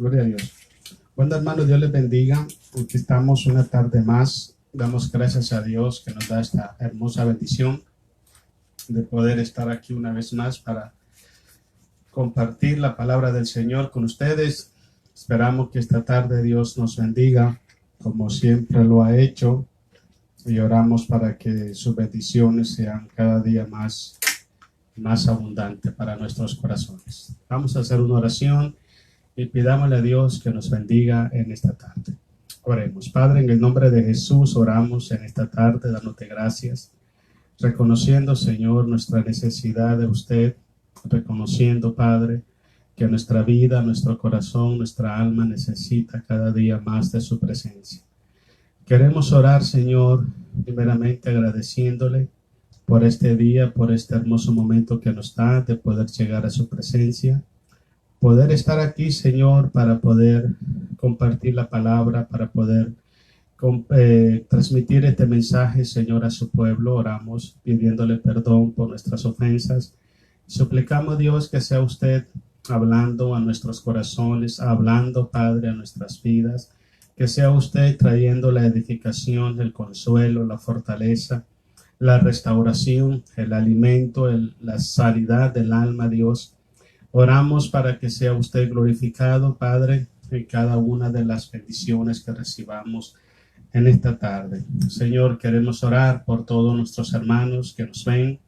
Gloria a Dios. Bueno, hermano, Dios les bendiga. Aquí estamos una tarde más. Damos gracias a Dios que nos da esta hermosa bendición de poder estar aquí una vez más para compartir la palabra del Señor con ustedes. Esperamos que esta tarde Dios nos bendiga como siempre lo ha hecho y oramos para que sus bendiciones sean cada día más abundantes para nuestros corazones. Vamos a hacer una oración y pidámosle a Dios que nos bendiga en esta tarde. Oremos. Padre, en el nombre de Jesús oramos en esta tarde, dándote gracias, reconociendo, Señor, nuestra necesidad de usted, reconociendo, Padre, que nuestra vida, nuestro corazón, nuestra alma necesita cada día más de su presencia. Queremos orar, Señor, primeramente agradeciéndole por este día, por este hermoso momento que nos da de poder llegar a su presencia, poder estar aquí, Señor, para poder compartir la palabra, para poder transmitir este mensaje, Señor, a su pueblo. Oramos pidiéndole perdón por nuestras ofensas. Suplicamos, Dios, que sea usted hablando a nuestros corazones, hablando, Padre, a nuestras vidas, que sea usted trayendo la edificación, el consuelo, la fortaleza, la restauración, el alimento, la sanidad del alma, Dios. Oramos para que sea usted glorificado, Padre, en cada una de las bendiciones que recibamos en esta tarde. Señor, queremos orar por todos nuestros hermanos que nos ven,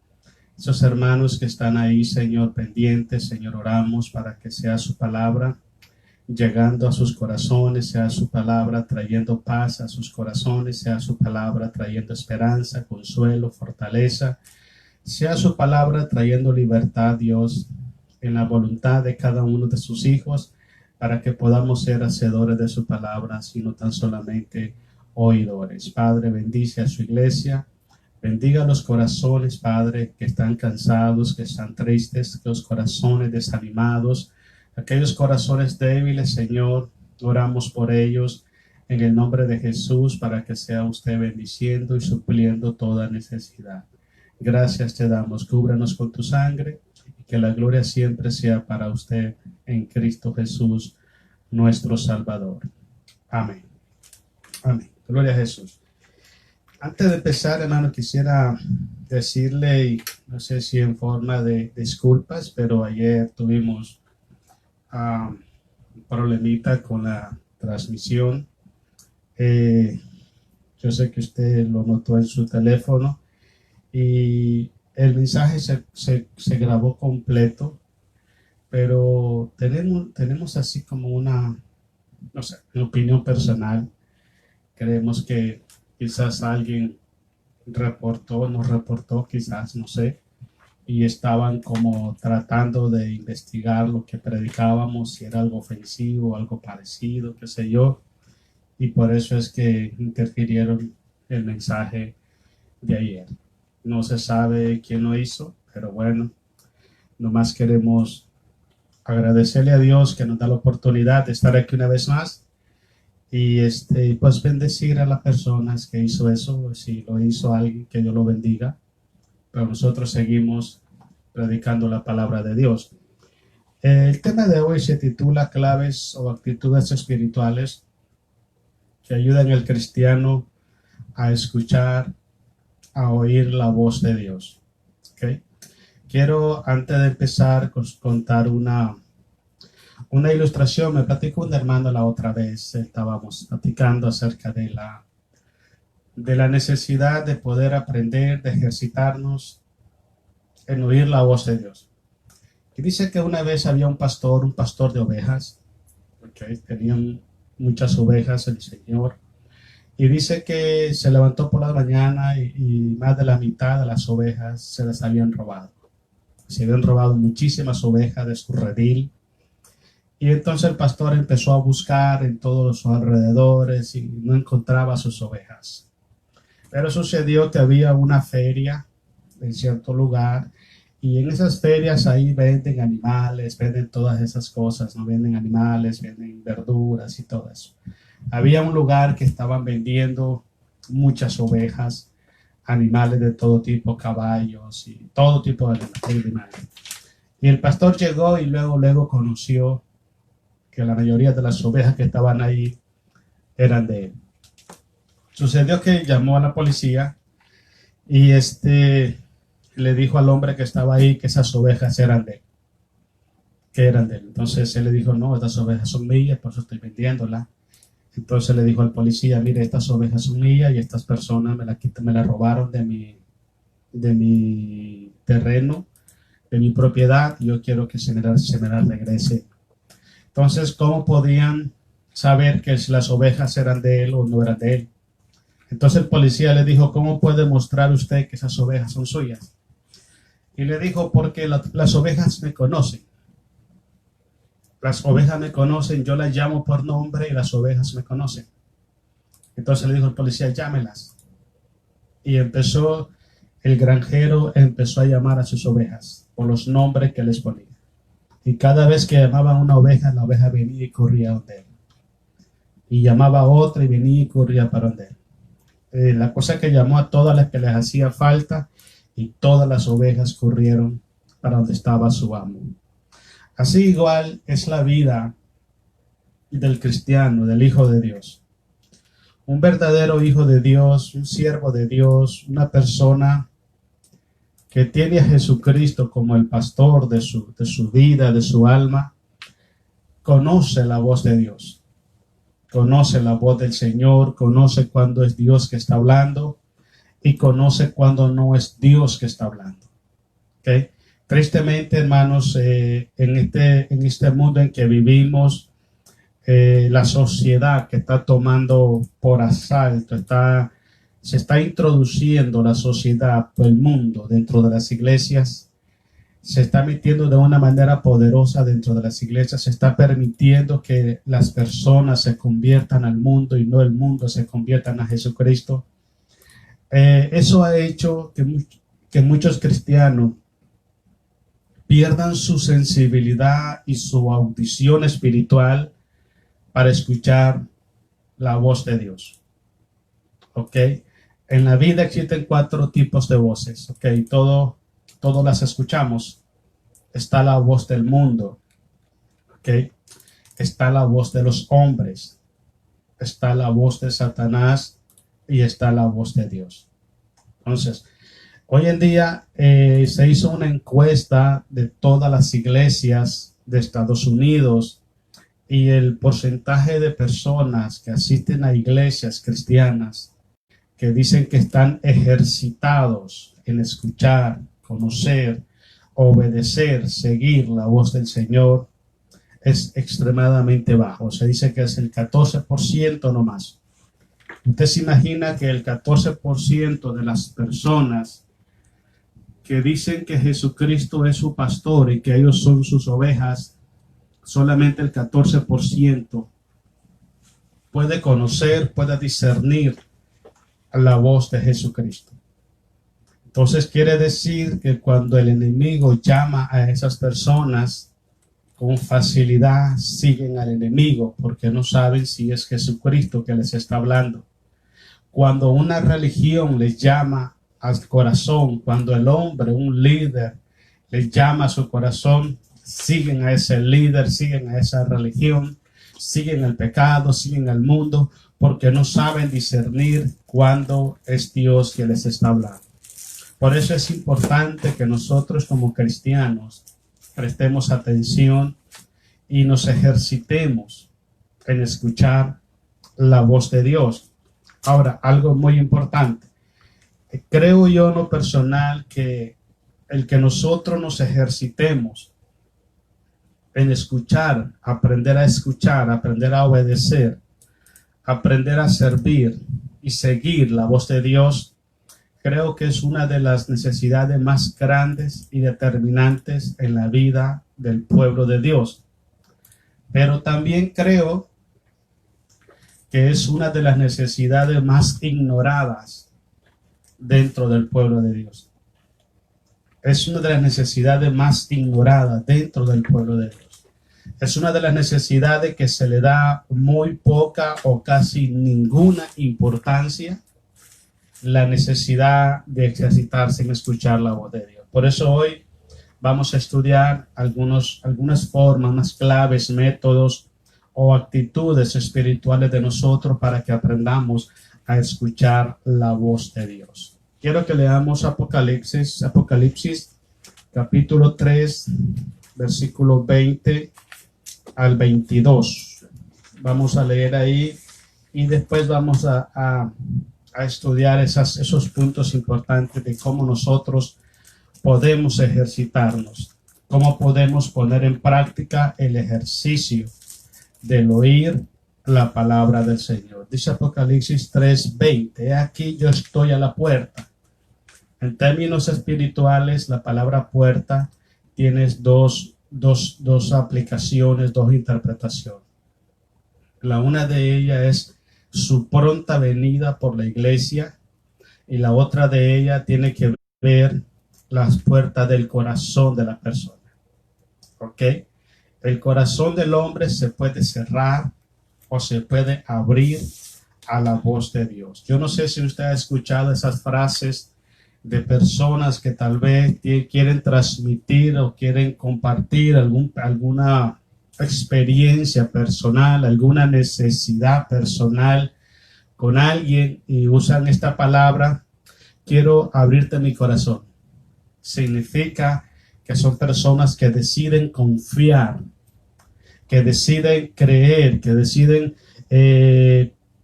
esos hermanos que están ahí, Señor, pendientes. Señor, oramos para que sea su palabra llegando a sus corazones, sea su palabra trayendo paz a sus corazones, sea su palabra trayendo esperanza, consuelo, fortaleza, sea su palabra trayendo libertad, Dios, en la voluntad de cada uno de sus hijos, para que podamos ser hacedores de su palabra, sino tan solamente oidores. Padre, bendice a su iglesia, bendiga los corazones, Padre, que están cansados, que están tristes, los corazones desanimados, aquellos corazones débiles, Señor, oramos por ellos en el nombre de Jesús, para que sea usted bendiciendo y supliendo toda necesidad. Gracias te damos, cúbranos con tu sangre, que la gloria siempre sea para usted en Cristo Jesús, nuestro Salvador. Amén. Amén. Gloria a Jesús. Antes de empezar, hermano, quisiera decirle, y no sé si en forma de disculpas, pero ayer tuvimos un problemita con la transmisión. Yo sé que usted lo notó en su teléfono y el mensaje se grabó completo, pero tenemos así como una, no sé, una opinión personal. Creemos que quizás alguien nos reportó, quizás, no sé, y estaban como tratando de investigar lo que predicábamos, si era algo ofensivo, algo parecido, qué sé yo, y por eso es que interfirieron el mensaje de ayer. No se sabe quién lo hizo, pero bueno, nomás queremos agradecerle a Dios que nos da la oportunidad de estar aquí una vez más y pues bendecir a las personas que hizo eso. Si lo hizo alguien, que Dios lo bendiga, pero nosotros seguimos predicando la palabra de Dios. El tema de hoy se titula Claves o actitudes espirituales que ayudan al cristiano a escuchar, a oír la voz de Dios. ¿Okay? Quiero, antes de empezar, contar una ilustración. Me platicó un hermano la otra vez, estábamos platicando acerca de la necesidad de poder aprender, de ejercitarnos en oír la voz de Dios. Y dice que una vez había un pastor de ovejas, okay, tenían muchas ovejas el Señor, y dice que se levantó por la mañana y más de la mitad de las ovejas se las habían robado. Se habían robado muchísimas ovejas de su redil. Y entonces el pastor empezó a buscar en todos sus alrededores y no encontraba sus ovejas. Pero sucedió que había una feria en cierto lugar, y en esas ferias ahí venden animales, venden todas esas cosas, ¿no? Venden animales, venden verduras y todo eso. Había un lugar que estaban vendiendo muchas ovejas, animales de todo tipo, caballos y todo tipo de animales. Y el pastor llegó y luego conoció que la mayoría de las ovejas que estaban ahí eran de él. Sucedió que llamó a la policía y le dijo al hombre que estaba ahí que esas ovejas eran de él, que eran de él. Entonces él le dijo, no, estas ovejas son mías, por eso estoy vendiéndolas. Entonces le dijo al policía, mire, estas ovejas son mías y estas personas me las robaron de mi terreno, de mi propiedad, y yo quiero que se me las regrese. Entonces, ¿cómo podían saber que las ovejas eran de él o no eran de él? Entonces el policía le dijo, ¿cómo puede mostrar usted que esas ovejas son suyas? Y le dijo, porque las ovejas me conocen. Las ovejas me conocen, yo las llamo por nombre y las ovejas me conocen. Entonces le dijo el policía, llámelas. Y el granjero empezó a llamar a sus ovejas por los nombres que les ponía. Y cada vez que llamaba a una oveja, la oveja venía y corría donde él. Y llamaba a otra y venía y corría para donde él. La cosa es que llamó a todas las que les hacía falta y todas las ovejas corrieron para donde estaba su amo. Así igual es la vida del cristiano, del Hijo de Dios. Un verdadero Hijo de Dios, un siervo de Dios, una persona que tiene a Jesucristo como el pastor de su vida, de su alma, conoce la voz de Dios. Conoce la voz del Señor, conoce cuando es Dios que está hablando y conoce cuando no es Dios que está hablando. ¿Okay? Tristemente, hermanos, en este mundo en que vivimos, la sociedad que está tomando por asalto, se está introduciendo la sociedad, el mundo dentro de las iglesias, se está metiendo de una manera poderosa dentro de las iglesias, se está permitiendo que las personas se conviertan al mundo y no el mundo se conviertan a Jesucristo. Eso ha hecho que muchos cristianos pierdan su sensibilidad y su audición espiritual para escuchar la voz de Dios. ¿Ok? En la vida existen 4 tipos de voces. ¿Ok? Todos las escuchamos. Está la voz del mundo. ¿Ok? Está la voz de los hombres. Está la voz de Satanás y está la voz de Dios. Entonces, hoy en día se hizo una encuesta de todas las iglesias de Estados Unidos y el porcentaje de personas que asisten a iglesias cristianas que dicen que están ejercitados en escuchar, conocer, obedecer, seguir la voz del Señor es extremadamente bajo. Se dice que es el 14% no más. Usted se imagina que el 14% de las personas que dicen que Jesucristo es su pastor y que ellos son sus ovejas, solamente el 14% puede conocer, puede discernir la voz de Jesucristo. Entonces quiere decir que cuando el enemigo llama a esas personas, con facilidad siguen al enemigo porque no saben si es Jesucristo que les está hablando. Cuando una religión les llama al corazón, cuando el hombre, un líder, les llama a su corazón, siguen a ese líder, siguen a esa religión, siguen el pecado, siguen el mundo, porque no saben discernir cuándo es Dios que les está hablando. Por eso es importante que nosotros como cristianos prestemos atención y nos ejercitemos en escuchar la voz de Dios. Ahora, algo muy importante. Creo yo en lo personal que el que nosotros nos ejercitemos en escuchar, aprender a obedecer, aprender a servir y seguir la voz de Dios, creo que es una de las necesidades más grandes y determinantes en la vida del pueblo de Dios. Pero también creo que es una de las necesidades más ignoradas dentro del pueblo de Dios. Es una de las necesidades más ignoradas dentro del pueblo de Dios. Es una de las necesidades que se le da muy poca o casi ninguna importancia, la necesidad de ejercitarse en escuchar la voz de Dios. Por eso hoy vamos a estudiar algunas formas, unas claves, métodos o actitudes espirituales de nosotros para que aprendamos a escuchar la voz de Dios. Quiero que leamos Apocalipsis capítulo 3, versículo 20 al 22. Vamos a leer ahí y después vamos a estudiar esos puntos importantes de cómo nosotros podemos ejercitarnos, cómo podemos poner en práctica el ejercicio del oír la palabra del Señor. Dice Apocalipsis 3:20, aquí yo estoy a la puerta. En términos espirituales, la palabra puerta tiene dos aplicaciones, dos interpretaciones. La una de ellas es su pronta venida por la iglesia y la otra de ellas tiene que ver las puertas del corazón de la persona. ¿Ok? El corazón del hombre se puede cerrar o se puede abrir a la voz de Dios. Yo no sé si usted ha escuchado esas frases de personas que tal vez quieren transmitir o quieren compartir alguna experiencia personal, alguna necesidad personal con alguien y usan esta palabra, quiero abrirte mi corazón. Significa que son personas que deciden confiar, que deciden creer, que deciden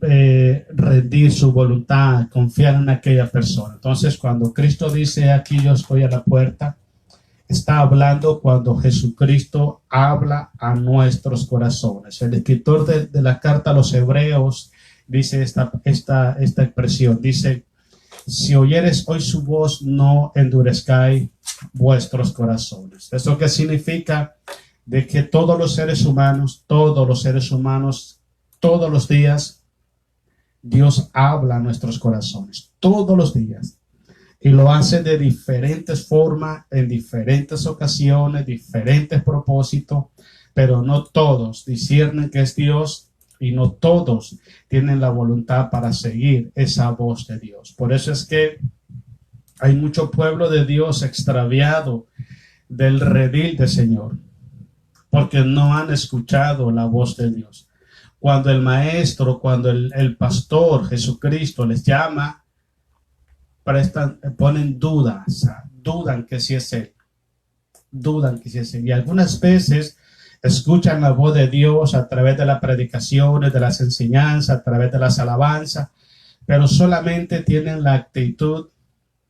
rendir su voluntad, confiar en aquella persona. Entonces, cuando Cristo dice aquí yo estoy a la puerta, está hablando cuando Jesucristo habla a nuestros corazones. El escritor de la carta a los Hebreos dice esta expresión, dice, si oyeres hoy su voz, no endurezcáis vuestros corazones. ¿Eso qué significa? De que todos los seres humanos, todos los días, Dios habla a nuestros corazones, todos los días. Y lo hace de diferentes formas, en diferentes ocasiones, diferentes propósitos, pero no todos disciernen que es Dios y no todos tienen la voluntad para seguir esa voz de Dios. Por eso es que hay mucho pueblo de Dios extraviado del redil del Señor, porque no han escuchado la voz de Dios. Cuando el maestro, cuando el pastor Jesucristo les llama, ponen dudas, dudan que si es Él, y algunas veces escuchan la voz de Dios a través de las predicaciones, de las enseñanzas, a través de las alabanzas, pero solamente tienen la actitud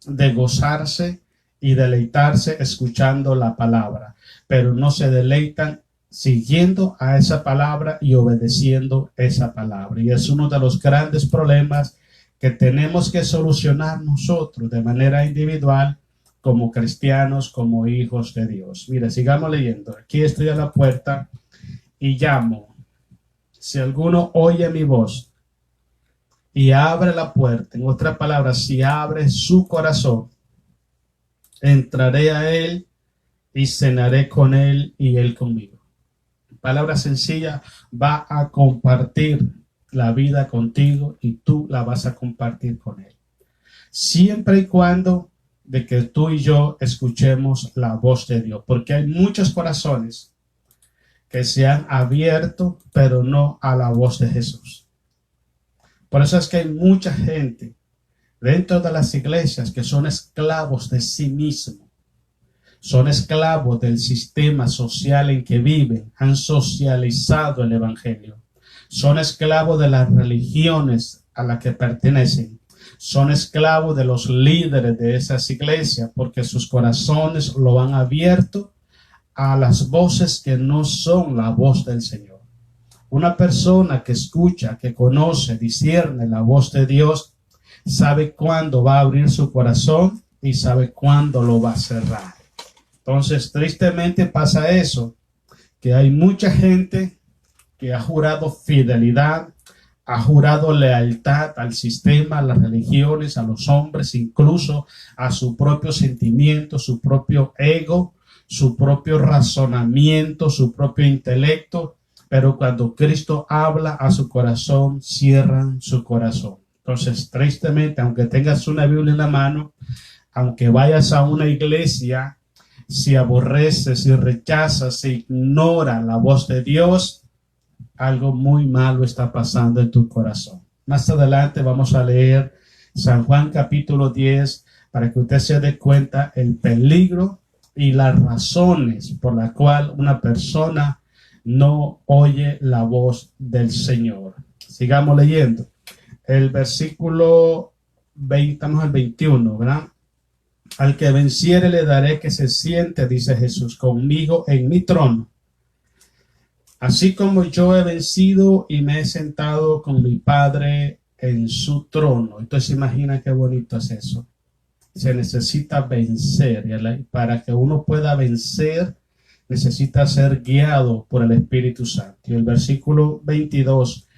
de gozarse y deleitarse escuchando la palabra, pero no se deleitan siguiendo a esa palabra y obedeciendo esa palabra. Y es uno de los grandes problemas que tenemos que solucionar nosotros de manera individual como cristianos, como hijos de Dios. Mire, sigamos leyendo. Aquí estoy a la puerta y llamo. Si alguno oye mi voz y abre la puerta, en otras palabras, si abre su corazón, entraré a él y cenaré con él y él conmigo. Palabra sencilla, va a compartir la vida contigo y tú la vas a compartir con él. Siempre y cuando de que tú y yo escuchemos la voz de Dios, porque hay muchos corazones que se han abierto, pero no a la voz de Jesús. Por eso es que hay mucha gente dentro de las iglesias que son esclavos de sí mismos. Son esclavos del sistema social en que viven, han socializado el evangelio. Son esclavos de las religiones a las que pertenecen. Son esclavos de los líderes de esas iglesias porque sus corazones lo han abierto a las voces que no son la voz del Señor. Una persona que escucha, que conoce, discierne la voz de Dios, sabe cuándo va a abrir su corazón y sabe cuándo lo va a cerrar. Entonces, tristemente pasa eso, que hay mucha gente que ha jurado fidelidad, ha jurado lealtad al sistema, a las religiones, a los hombres, incluso a su propio sentimiento, su propio ego, su propio razonamiento, su propio intelecto, pero cuando Cristo habla a su corazón, cierran su corazón. Entonces, tristemente, aunque tengas una Biblia en la mano, aunque vayas a una iglesia, si aborreces, si rechazas, si ignora la voz de Dios, algo muy malo está pasando en tu corazón. Más adelante vamos a leer San Juan capítulo 10 para que usted se dé cuenta el peligro y las razones por las cuales una persona no oye la voz del Señor. Sigamos leyendo. El versículo 20, estamos al 21, ¿verdad? Al que venciere le daré que se siente, dice Jesús, conmigo en mi trono. Así como yo he vencido y me he sentado con mi Padre en su trono. Entonces imagina qué bonito es eso. Se necesita vencer. Y para que uno pueda vencer, necesita ser guiado por el Espíritu Santo. Y el versículo 22,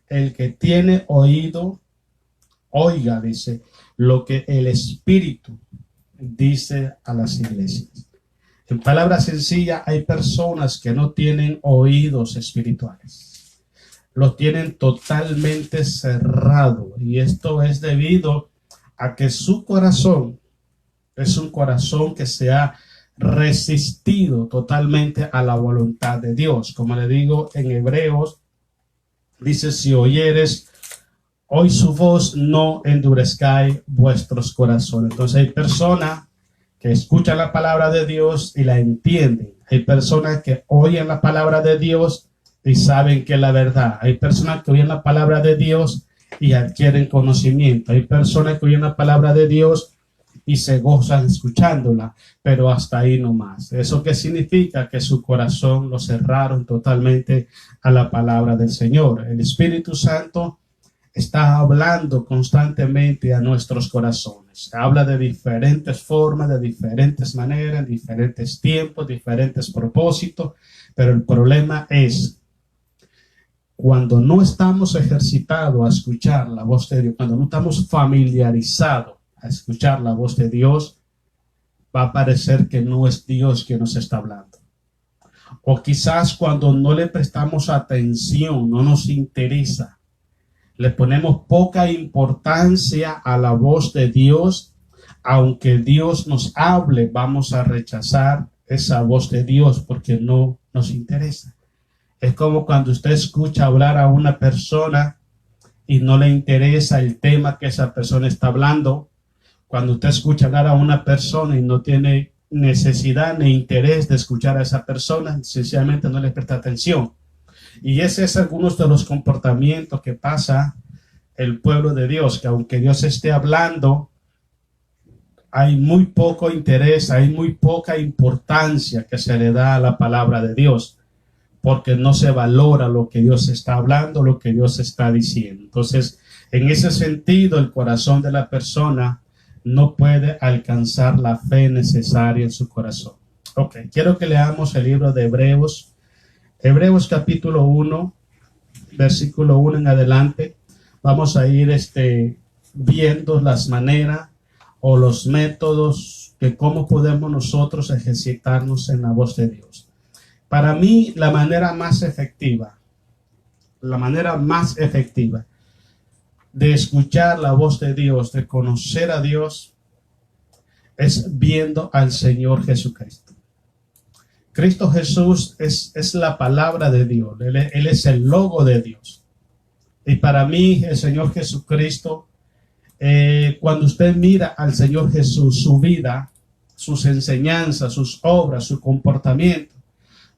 el que tiene oído, oiga, dice, lo que el Espíritu dice a las iglesias. En palabras sencillas, hay personas que no tienen oídos espirituales. Los tienen totalmente cerrados. Y esto es debido a que su corazón es un corazón que se ha resistido totalmente a la voluntad de Dios. Como le digo en Hebreos, dice, si oyeres hoy su voz, no endurezcáis vuestros corazones. Entonces hay personas que escuchan la palabra de Dios y la entienden. Hay personas que oyen la palabra de Dios y saben que es la verdad. Hay personas que oyen la palabra de Dios y adquieren conocimiento. Hay personas que oyen la palabra de Dios y se gozan escuchándola, pero hasta ahí nomás. ¿Eso qué significa? Que su corazón lo cerraron totalmente a la palabra del Señor. El Espíritu Santo está hablando constantemente a nuestros corazones. Habla de diferentes formas, de diferentes maneras, diferentes tiempos, diferentes propósitos, pero el problema es cuando no estamos ejercitados a escuchar la voz de Dios, cuando no estamos familiarizados a escuchar la voz de Dios, va a parecer que no es Dios quien nos está hablando. O quizás cuando no le prestamos atención, no nos interesa, le ponemos poca importancia a la voz de Dios, aunque Dios nos hable, vamos a rechazar esa voz de Dios porque no nos interesa. Es como cuando usted escucha hablar a una persona y no le interesa el tema que esa persona está hablando. Cuando usted escucha hablar a una persona y no tiene necesidad ni interés de escuchar a esa persona, sencillamente no le presta atención. Y ese es algunos de los comportamientos que pasa el pueblo de Dios, que aunque Dios esté hablando, hay muy poco interés, hay muy poca importancia que se le da a la palabra de Dios, porque no se valora lo que Dios está hablando, lo que Dios está diciendo. Entonces, en ese sentido, el corazón de la persona no puede alcanzar la fe necesaria en su corazón. Ok, quiero que leamos el libro de Hebreos. Hebreos capítulo 1, versículo 1 en adelante. Vamos a ir viendo las maneras o los métodos de cómo podemos nosotros ejercitarnos en la voz de Dios. Para mí, la manera más efectiva de escuchar la voz de Dios, de conocer a Dios, es viendo al Señor Jesucristo. Cristo Jesús es la palabra de Dios. Él es el logo de Dios. Y para mí, el Señor Jesucristo, cuando usted mira al Señor Jesús, su vida, sus enseñanzas, sus obras, su comportamiento,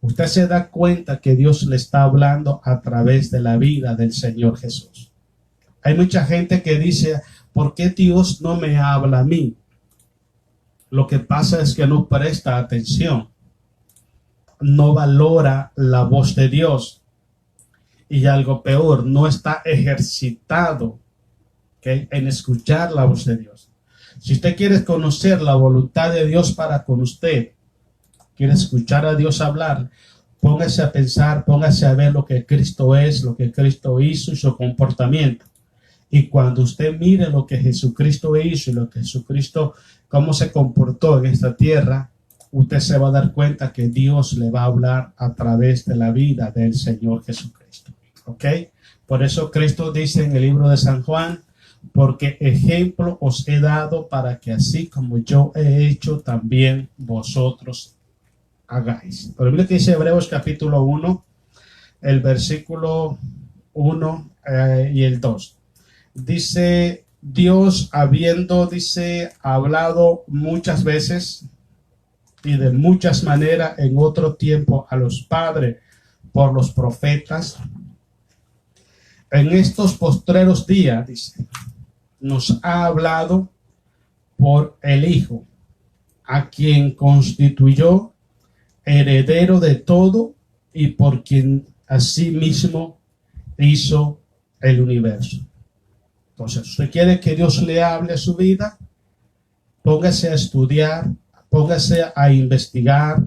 usted se da cuenta que Dios le está hablando a través de la vida del Señor Jesús. Hay mucha gente que dice, ¿por qué Dios no me habla a mí? Lo que pasa es que no presta atención, no valora la voz de Dios y algo peor, no está ejercitado, ¿okay?, en escuchar la voz de Dios. Si usted quiere conocer la voluntad de Dios para con usted, quiere escuchar a Dios hablar, póngase a pensar, póngase a ver lo que Cristo es, lo que Cristo hizo y su comportamiento. Y cuando usted mire lo que Jesucristo hizo y lo que Jesucristo, cómo se comportó en esta tierra, usted se va a dar cuenta que Dios le va a hablar a través de la vida del Señor Jesucristo. ¿Ok? Por eso Cristo dice en el libro de San Juan, porque ejemplo os he dado para que así como yo he hecho, también vosotros hagáis. Pero mira que dice Hebreos capítulo 1, el versículo 1 y el 2. Dice, Dios habiendo, dice, hablado muchas veces y de muchas maneras en otro tiempo a los padres por los profetas, en estos postreros días, dice, nos ha hablado por el Hijo, a quien constituyó heredero de todo y por quien asimismo hizo el universo. Entonces, usted quiere que Dios le hable a su vida, póngase a estudiar, póngase a investigar,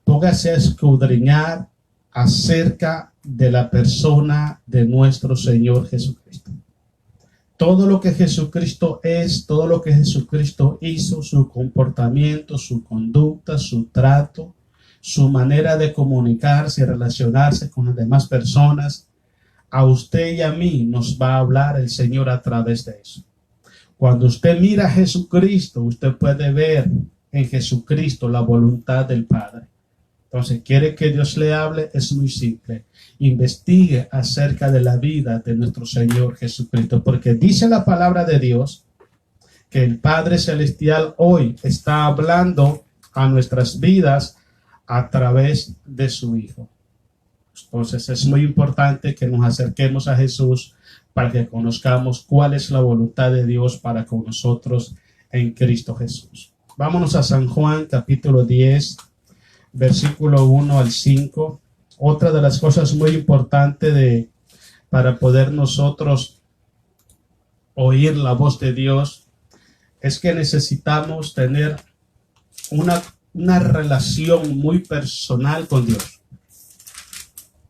póngase a escudriñar acerca de la persona de nuestro Señor Jesucristo. Todo lo que Jesucristo es, todo lo que Jesucristo hizo, su comportamiento, su conducta, su trato, su manera de comunicarse y relacionarse con las demás personas, a usted y a mí nos va a hablar el Señor a través de eso. Cuando usted mira a Jesucristo, usted puede ver en Jesucristo la voluntad del Padre. Entonces, ¿quiere que Dios le hable? Es muy simple. Investigue acerca de la vida de nuestro Señor Jesucristo, porque dice la palabra de Dios que el Padre Celestial hoy está hablando a nuestras vidas a través de su Hijo. Entonces, es muy importante que nos acerquemos a Jesús para que conozcamos cuál es la voluntad de Dios para con nosotros en Cristo Jesús. Vámonos a San Juan, capítulo 10, versículo 1 al 5. Otra de las cosas muy importantes para poder nosotros oír la voz de Dios es que necesitamos tener una relación muy personal con Dios.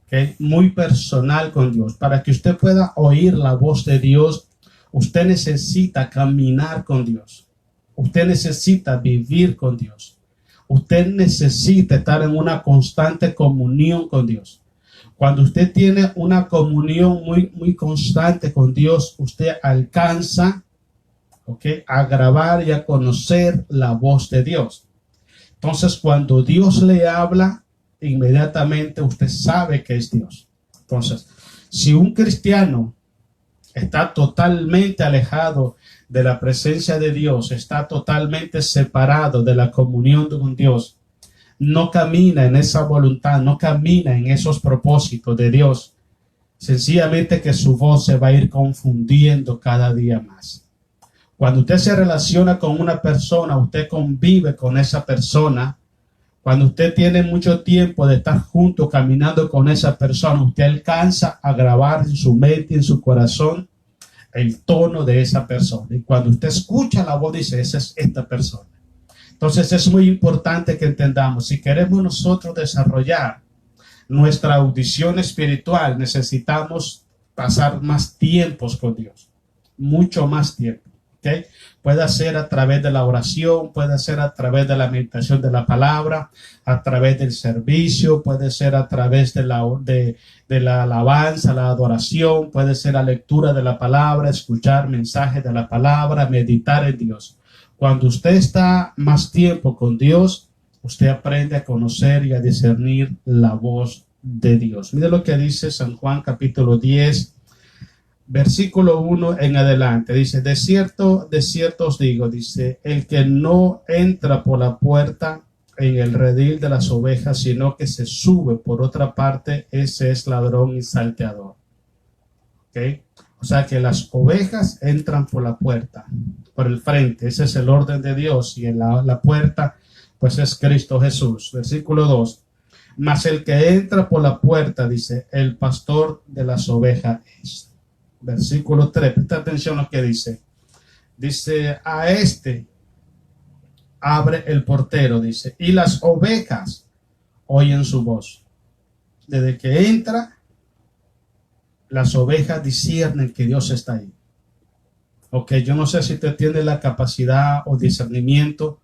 ¿Okay? Muy personal con Dios. Para que usted pueda oír la voz de Dios, usted necesita caminar con Dios. Usted necesita vivir con Dios. Usted necesita estar en una constante comunión con Dios. Cuando usted tiene una comunión muy constante con Dios, usted alcanza, a grabar y a conocer la voz de Dios. Entonces, cuando Dios le habla, inmediatamente usted sabe que es Dios. Entonces, si un cristiano está totalmente alejado de la presencia de Dios, está totalmente separado de la comunión con Dios, no camina en esa voluntad, no camina en esos propósitos de Dios, sencillamente que su voz se va a ir confundiendo cada día más. Cuando usted se relaciona con una persona, usted convive con esa persona. Cuando usted tiene mucho tiempo de estar junto, caminando con esa persona, usted alcanza a grabar en su mente, en su corazón, el tono de esa persona. Y cuando usted escucha la voz, dice, esa es esta persona. Entonces es muy importante que entendamos, si queremos nosotros desarrollar nuestra audición espiritual, necesitamos pasar más tiempos con Dios, mucho más tiempo. ¿Okay? Puede ser a través de la oración, puede ser a través de la meditación de la palabra, a través del servicio, puede ser a través de la alabanza, la adoración, puede ser la lectura de la palabra, escuchar mensajes de la palabra, meditar en Dios. Cuando usted está más tiempo con Dios, usted aprende a conocer y a discernir la voz de Dios. Mire lo que dice San Juan capítulo 10, versículo 1 en adelante. Dice, de cierto os digo, dice, el que no entra por la puerta en el redil de las ovejas, sino que se sube por otra parte, ese es ladrón y salteador. ¿Okay? O sea que las ovejas entran por la puerta, por el frente. Ese es el orden de Dios. Y en la puerta, pues es Cristo Jesús. Versículo 2. Mas el que entra por la puerta, dice, el pastor de las ovejas es. Versículo 3, presta atención a lo que dice. Dice, a este abre el portero, dice, y las ovejas oyen su voz. Desde que entra, las ovejas disciernen que Dios está ahí. Ok, yo no sé si usted tiene la capacidad o discernimiento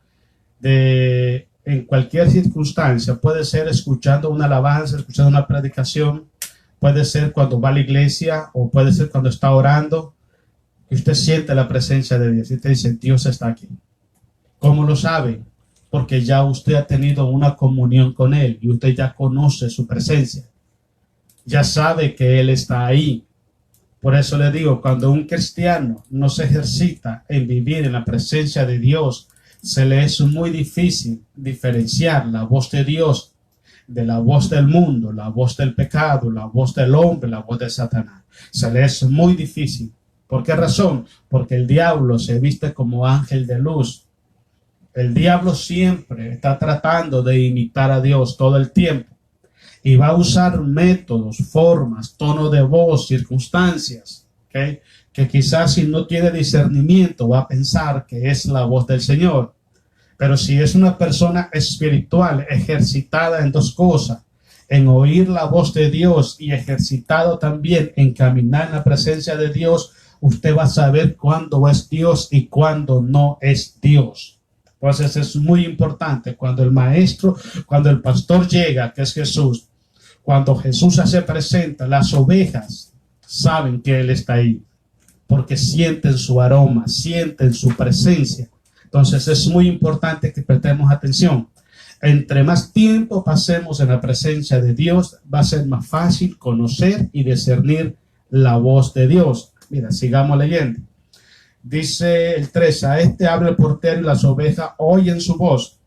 de, en cualquier circunstancia, puede ser escuchando una alabanza, escuchando una predicación, puede ser cuando va a la iglesia o puede ser cuando está orando y usted siente la presencia de Dios y usted dice, Dios está aquí. ¿Cómo lo sabe? Porque ya usted ha tenido una comunión con Él y usted ya conoce su presencia. ya sabe que Él está ahí. Por eso le digo, cuando un cristiano no se ejercita en vivir en la presencia de Dios, se le es muy difícil diferenciar la voz de Dios de la voz del mundo, la voz del pecado, la voz del hombre, la voz de Satanás. Se le es muy difícil. ¿Por qué razón? Porque el diablo se viste como ángel de luz. El diablo siempre está tratando de imitar a Dios todo el tiempo y va a usar métodos, formas, tono de voz, circunstancias, ¿okay? Que quizás si no tiene discernimiento va a pensar que es la voz del Señor. Pero si es una persona espiritual, ejercitada en dos cosas, en oír la voz de Dios y ejercitado también en caminar en la presencia de Dios, usted va a saber cuándo es Dios y cuándo no es Dios. Entonces es muy importante cuando el maestro, cuando el pastor llega, que es Jesús, cuando Jesús se presenta, las ovejas saben que Él está ahí, porque sienten su aroma, sienten su presencia. Entonces es muy importante que prestemos atención. Entre más tiempo pasemos en la presencia de Dios, va a ser más fácil conocer y discernir la voz de Dios. Mira, sigamos leyendo. Dice el 3, a este habla el portero y las ovejas oyen su voz.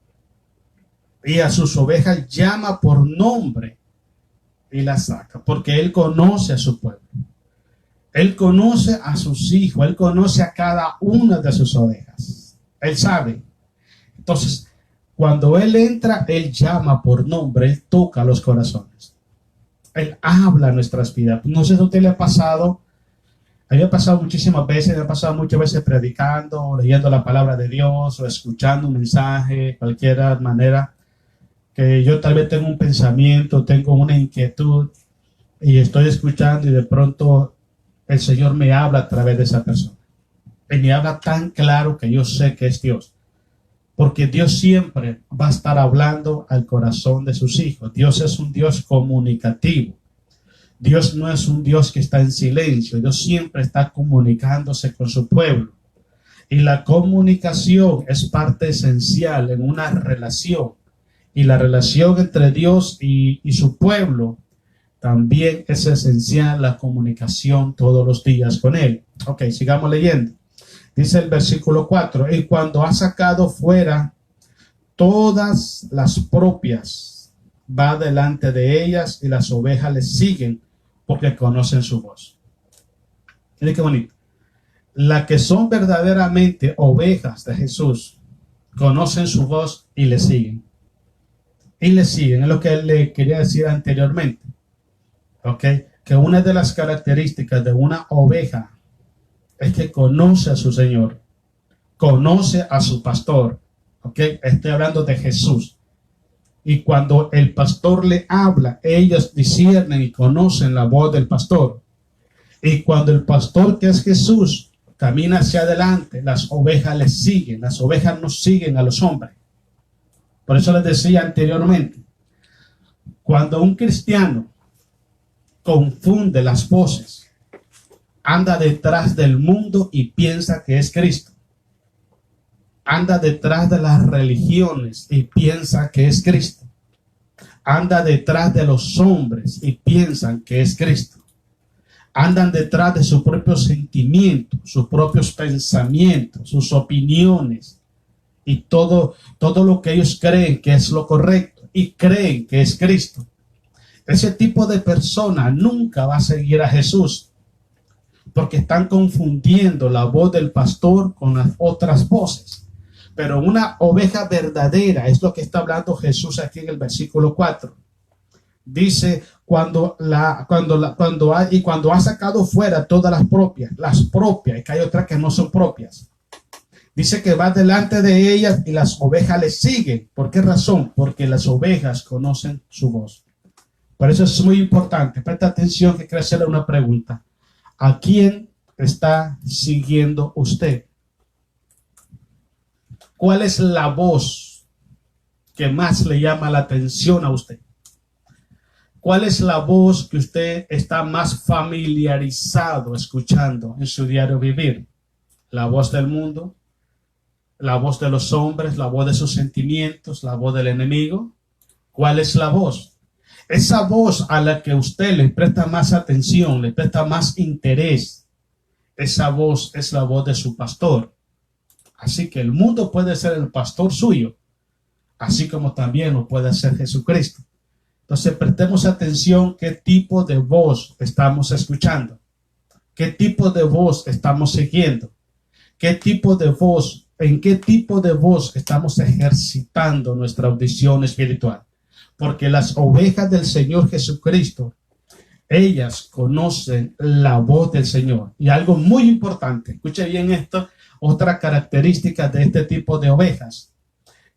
Y a sus ovejas llama por nombre y las saca, porque Él conoce a su pueblo. Él conoce a sus hijos, Él conoce a cada una de sus ovejas. Él sabe. Entonces, cuando Él entra, Él llama por nombre, Él toca los corazones. Él habla nuestras vidas. No sé si a usted le ha pasado, a mí me ha pasado muchísimas veces, me ha pasado muchas veces predicando, leyendo la palabra de Dios o escuchando un mensaje, cualquier manera, que yo tal vez tengo un pensamiento, tengo una inquietud y estoy escuchando y de pronto el Señor me habla a través de esa persona. Y me habla tan claro que yo sé que es Dios. Porque Dios siempre va a estar hablando al corazón de sus hijos. Dios es un Dios comunicativo. Dios no es un Dios que está en silencio. Dios siempre está comunicándose con su pueblo. Y la comunicación es parte esencial en una relación. Y la relación entre Dios y su pueblo también es esencial, la comunicación todos los días con Él. Ok, sigamos leyendo. Dice el versículo 4, y cuando ha sacado fuera todas las propias, va delante de ellas y las ovejas le siguen porque conocen su voz. Miren qué bonito. Las que son verdaderamente ovejas de Jesús conocen su voz y le siguen. Y le siguen, es lo que él le quería decir anteriormente. Ok, que una de las características de una oveja es que conoce a su Señor, conoce a su pastor. Ok, estoy hablando de Jesús. Y cuando el pastor le habla, ellos disciernen y conocen la voz del pastor. Y cuando el pastor, que es Jesús, camina hacia adelante, las ovejas le siguen. Las ovejas no siguen a los hombres. Por eso les decía anteriormente, cuando un cristiano confunde las voces, anda detrás del mundo y piensa que es Cristo. Anda detrás de las religiones y piensa que es Cristo. Anda detrás de los hombres y piensan que es Cristo. Andan detrás de sus propios sentimientos, sus propios pensamientos, sus opiniones y todo lo que ellos creen que es lo correcto y creen que es Cristo. Ese tipo de persona nunca va a seguir a Jesús porque están confundiendo la voz del pastor con las otras voces. Pero una oveja verdadera es lo que está hablando Jesús aquí en el versículo 4. Dice, cuando ha sacado fuera todas las propias, y que hay otras que no son propias. Dice que va delante de ellas y las ovejas le siguen. ¿Por qué razón? Porque las ovejas conocen su voz. Por eso es muy importante. Presta atención que quiero hacerle una pregunta. ¿A quién está siguiendo usted? ¿Cuál es la voz que más le llama la atención a usted? ¿Cuál es la voz que usted está más familiarizado escuchando en su diario vivir? ¿La voz del mundo? ¿La voz de los hombres? ¿La voz de sus sentimientos? ¿La voz del enemigo? ¿Cuál es la voz? Esa voz a la que usted le presta más atención, le presta más interés, esa voz es la voz de su pastor. Así que el mundo puede ser el pastor suyo, así como también lo puede ser Jesucristo. Entonces prestemos atención qué tipo de voz estamos escuchando, qué tipo de voz estamos siguiendo, qué tipo de voz, en qué tipo de voz estamos ejercitando nuestra audición espiritual. Porque las ovejas del Señor Jesucristo, ellas conocen la voz del Señor. Y algo muy importante, escuche bien esto, otra característica de este tipo de ovejas,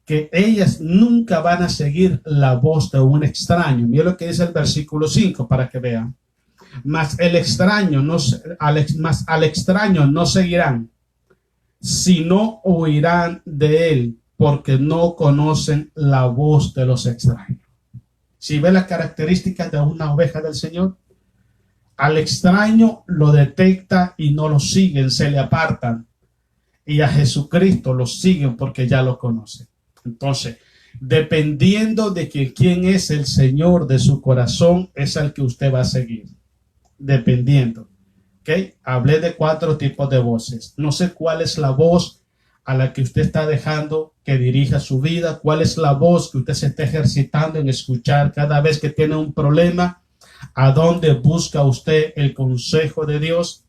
que ellas nunca van a seguir la voz de un extraño. Mira lo que dice el versículo 5 para que vean. Mas al extraño no seguirán, sino oirán de él, porque no conocen la voz de los extraños. Si ve las características de una oveja del Señor, al extraño lo detecta y no lo siguen, se le apartan. Y a Jesucristo lo siguen porque ya lo conocen. Entonces, dependiendo de quién es el Señor de su corazón, es al que usted va a seguir. Dependiendo. ¿Ok? Hablé de 4 tipos de voces. No sé cuál es la voz a la que usted está dejando que dirija su vida, cuál es la voz que usted se está ejercitando en escuchar cada vez que tiene un problema, a dónde busca usted el consejo de Dios,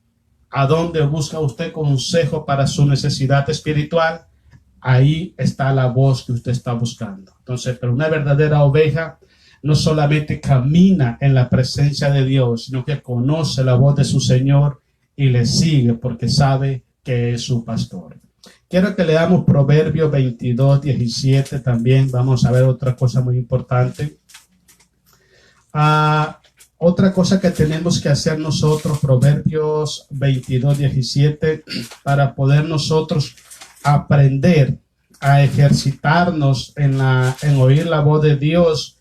a dónde busca usted consejo para su necesidad espiritual. Ahí está la voz que usted está buscando. Entonces, pero una verdadera oveja no solamente camina en la presencia de Dios, sino que conoce la voz de su Señor y le sigue porque sabe que es su pastor. Quiero que leamos Proverbios 22:17 también. Vamos a ver otra cosa muy importante. Otra cosa que tenemos que hacer nosotros, Proverbios 22:17, para poder nosotros aprender a ejercitarnos en oír la voz de Dios,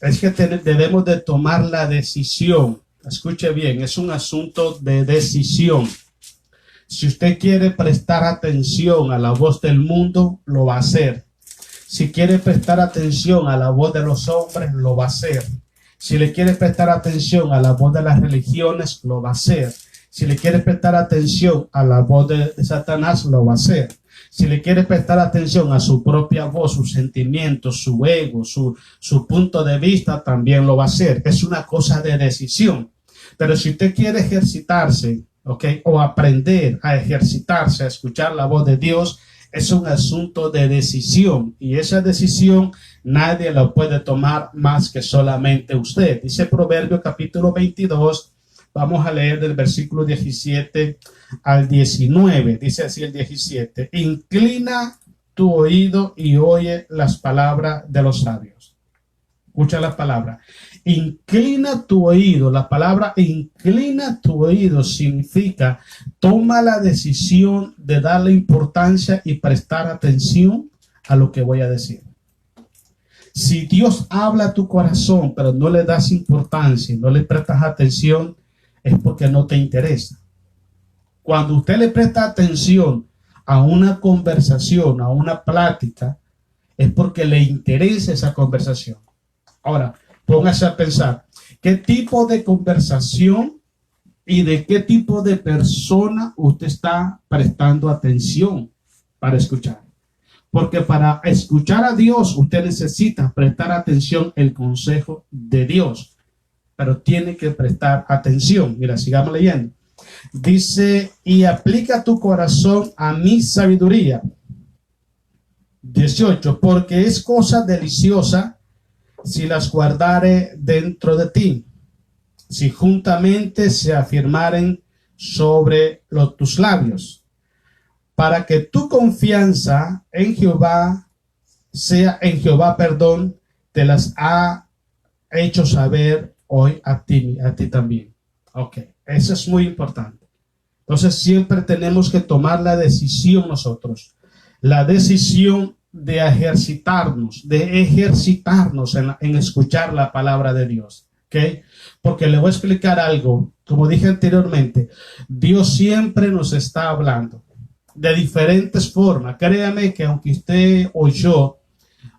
es que debemos de tomar la decisión. Escuche bien, es un asunto de decisión. Si usted quiere prestar atención a la voz del mundo, lo va a hacer. Si quiere prestar atención a la voz de los hombres, lo va a hacer. Si le quiere prestar atención a la voz de las religiones, lo va a hacer. Si le quiere prestar atención a la voz de Satanás, lo va a hacer. Si le quiere prestar atención a su propia voz, sus sentimientos, su ego, su punto de vista, también lo va a hacer. Es una cosa de decisión. Pero si usted quiere ejercitarse, o aprender a ejercitarse, a escuchar la voz de Dios, es un asunto de decisión. Y esa decisión nadie la puede tomar más que solamente usted. Dice Proverbios capítulo 22. Vamos a leer del versículo 17 al 19. Dice así el 17. Inclina tu oído y oye las palabras de los sabios. Escucha las palabras. Inclina tu oído. La palabra inclina tu oído significa toma la decisión de darle importancia y prestar atención a lo que voy a decir. Si Dios habla a tu corazón, pero no le das importancia, no le prestas atención, es porque no te interesa. Cuando usted le presta atención a una conversación, a una plática, es porque le interesa esa conversación. Ahora, póngase a pensar, ¿qué tipo de conversación y de qué tipo de persona usted está prestando atención para escuchar? Porque para escuchar a Dios, usted necesita prestar atención al consejo de Dios. Pero tiene que prestar atención. Mira, sigamos leyendo. Dice, y aplica tu corazón a mi sabiduría. 18, porque es cosa deliciosa si las guardare dentro de ti, si juntamente se afirmaren sobre tus labios, para que tu confianza en Jehová sea en Jehová, te las ha hecho saber hoy a ti también. Ok, eso es muy importante. Entonces siempre tenemos que tomar la decisión nosotros, la decisión de ejercitarnos en escuchar la palabra de Dios. ¿Ok? Porque le voy a explicar algo. Como dije anteriormente, Dios siempre nos está hablando de diferentes formas. Créame que aunque usted o yo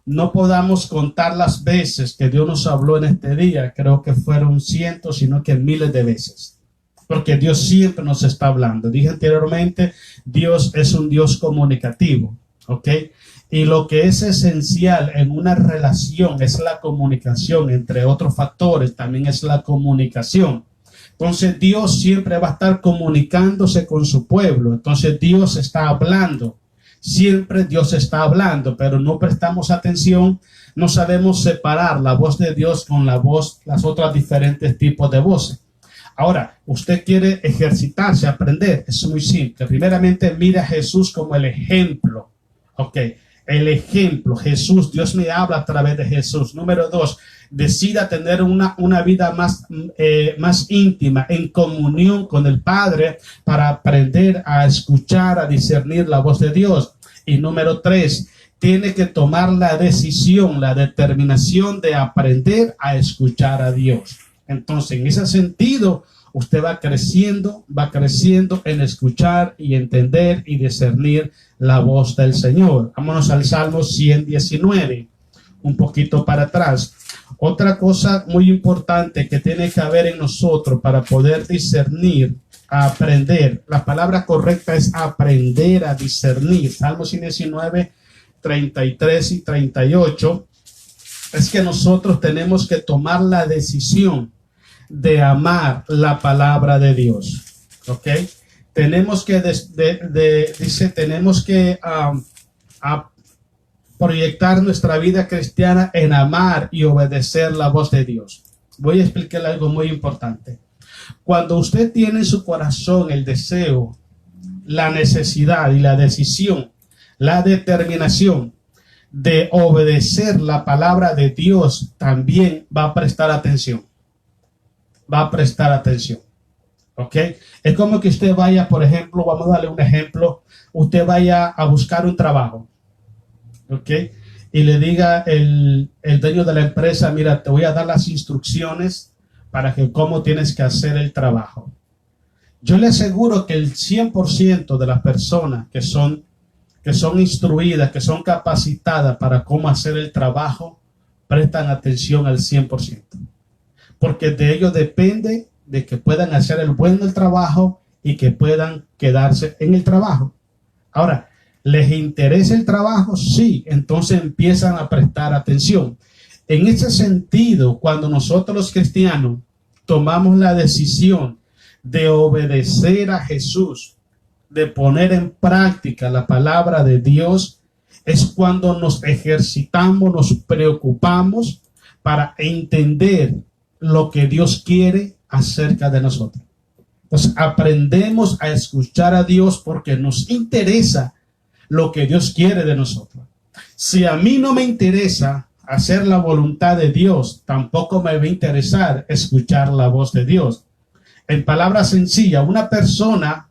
no podamos contar las veces que Dios nos habló en este día. Creo que fueron cientos, sino que miles de veces. Porque Dios siempre nos está hablando. Dije anteriormente, Dios es un Dios comunicativo, ¿ok? Y lo que es esencial en una relación es la comunicación, entre otros factores, también es la comunicación. Entonces Dios siempre va a estar comunicándose con su pueblo. Entonces Dios está hablando. Siempre Dios está hablando, pero no prestamos atención, no sabemos separar la voz de Dios con la voz, las otras diferentes tipos de voces. Ahora, usted quiere ejercitarse, aprender, es muy simple. Primeramente, mire a Jesús como el ejemplo. Ok, el ejemplo, Jesús, Dios me habla a través de Jesús. Número 2, decida tener una vida más íntima, en comunión con el Padre, para aprender a escuchar, a discernir la voz de Dios. Y número 3, tiene que tomar la decisión, la determinación de aprender a escuchar a Dios. Entonces, en ese sentido, usted va creciendo en escuchar y entender y discernir la voz del Señor. Vámonos al Salmo 119, un poquito para atrás. Otra cosa muy importante que tiene que haber en nosotros para poder discernir, aprender. La palabra correcta es aprender a discernir. Salmo 119, 33 y 38. Es que nosotros tenemos que tomar la decisión de amar la palabra de Dios. ¿Ok? Tenemos que, tenemos que proyectar nuestra vida cristiana en amar y obedecer la voz de Dios. Voy a explicarle algo muy importante. Cuando usted tiene en su corazón el deseo, la necesidad y la decisión, la determinación de obedecer la palabra de Dios, también va a prestar atención. Va a prestar atención. ¿Ok? Es como que usted vaya, por ejemplo, vamos a darle un ejemplo, usted vaya a buscar un trabajo. ¿Ok? Y le diga el dueño de la empresa, mira, te voy a dar las instrucciones para que cómo tienes que hacer el trabajo. Yo le aseguro que el 100% de las personas que son instruidas, que son capacitadas para cómo hacer el trabajo, prestan atención al 100%. Porque de ellos depende de que puedan hacer el buen del trabajo y que puedan quedarse en el trabajo. Ahora, ¿les interesa el trabajo? Sí, entonces empiezan a prestar atención. En ese sentido, cuando nosotros los cristianos tomamos la decisión de obedecer a Jesús, de poner en práctica la palabra de Dios, es cuando nos ejercitamos, nos preocupamos para entender lo que Dios quiere acerca de nosotros. Entonces aprendemos a escuchar a Dios porque nos interesa lo que Dios quiere de nosotros. Si a mí no me interesa hacer la voluntad de Dios, tampoco me va a interesar escuchar la voz de Dios. En palabras sencillas, una persona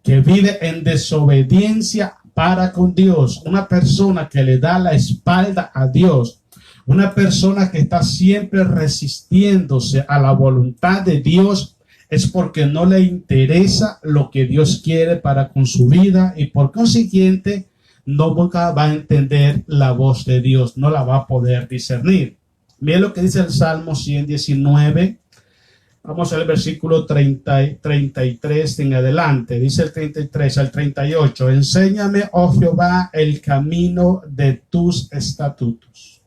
que vive en desobediencia para con Dios, una persona que le da la espalda a Dios, una persona que está siempre resistiéndose a la voluntad de Dios, es porque no le interesa lo que Dios quiere para con su vida y por consiguiente nunca va a entender la voz de Dios, no la va a poder discernir. Miren lo que dice el Salmo 119. Vamos al versículo 33 en adelante. Dice el 33 al 38. Enséñame, oh Jehová, el camino de tus estatutos.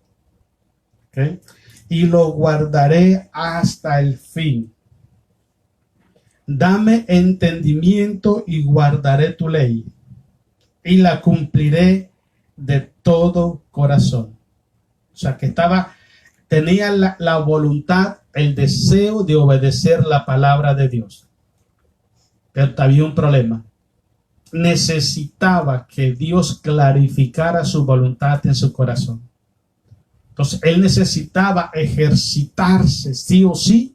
¿Okay? Y lo guardaré hasta el fin. Dame entendimiento y guardaré tu ley. Y la cumpliré de todo corazón. O sea, que tenía la voluntad, el deseo de obedecer la palabra de Dios. Pero había un problema. Necesitaba que Dios clarificara su voluntad en su corazón. Entonces, él necesitaba ejercitarse sí o sí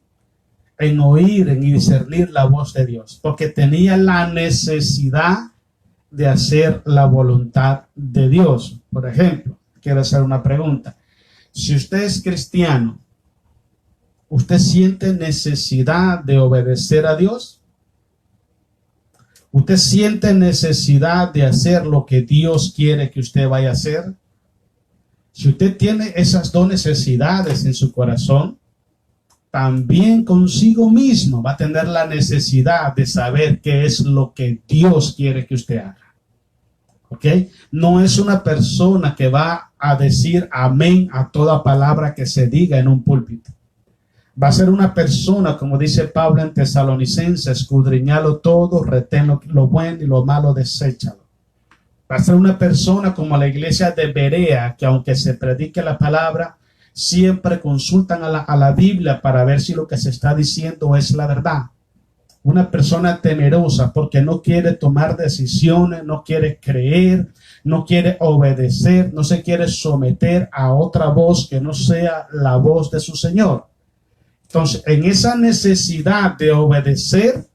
en oír y discernir la voz de Dios, porque tenía la necesidad de hacer la voluntad de Dios. Por ejemplo, quiero hacer una pregunta. Si usted es cristiano, ¿usted siente necesidad de obedecer a Dios? ¿Usted siente necesidad de hacer lo que Dios quiere que usted vaya a hacer? Si usted tiene esas dos necesidades en su corazón, también consigo mismo va a tener la necesidad de saber qué es lo que Dios quiere que usted haga. ¿Ok? No es una persona que va a decir amén a toda palabra que se diga en un púlpito. Va a ser una persona, como dice Pablo en Tesalonicenses, escudriñalo todo, retén lo bueno y lo malo, deséchalo. Va a ser una persona como la iglesia de Berea, que aunque se predique la palabra, siempre consultan a la Biblia para ver si lo que se está diciendo es la verdad. Una persona temerosa porque no quiere tomar decisiones, no quiere creer, no quiere obedecer, no se quiere someter a otra voz que no sea la voz de su Señor. Entonces, en esa necesidad de obedecer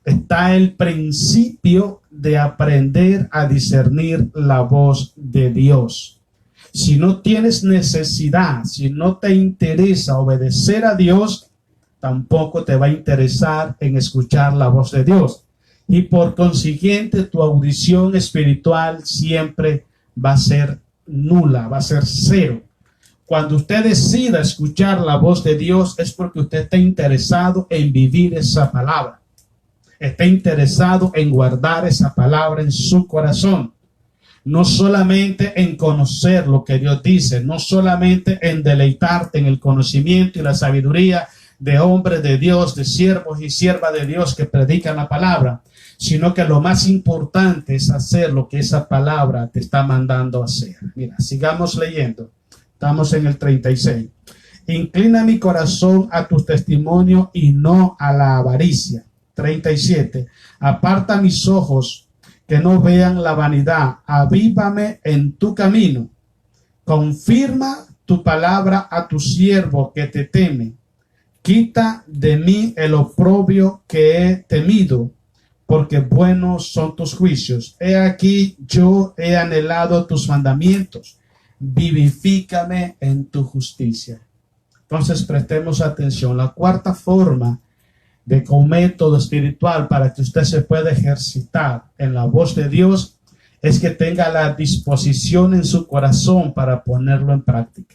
está el principio de aprender a discernir la voz de Dios. Si no tienes necesidad, si no te interesa obedecer a Dios, tampoco te va a interesar en escuchar la voz de Dios. Y por consiguiente, tu audición espiritual siempre va a ser nula, va a ser cero. Cuando usted decida escuchar la voz de Dios es porque usted está interesado en vivir esa palabra. Está interesado en guardar esa palabra en su corazón. No solamente en conocer lo que Dios dice, no solamente en deleitarte en el conocimiento y la sabiduría de hombres de Dios, de siervos y siervas de Dios que predican la palabra, sino que lo más importante es hacer lo que esa palabra te está mandando a hacer. Mira, sigamos leyendo. Estamos en el 36. Inclina mi corazón a tu testimonio y no a la avaricia. 37. Aparta mis ojos que no vean la vanidad. Avívame en tu camino. Confirma tu palabra a tu siervo que te teme. Quita de mí el oprobio que he temido, porque buenos son tus juicios. He aquí, yo he anhelado tus mandamientos. Vivifícame en tu justicia. Entonces prestemos atención. La cuarta forma de método espiritual para que usted se pueda ejercitar en la voz de Dios es que tenga la disposición en su corazón para ponerlo en práctica.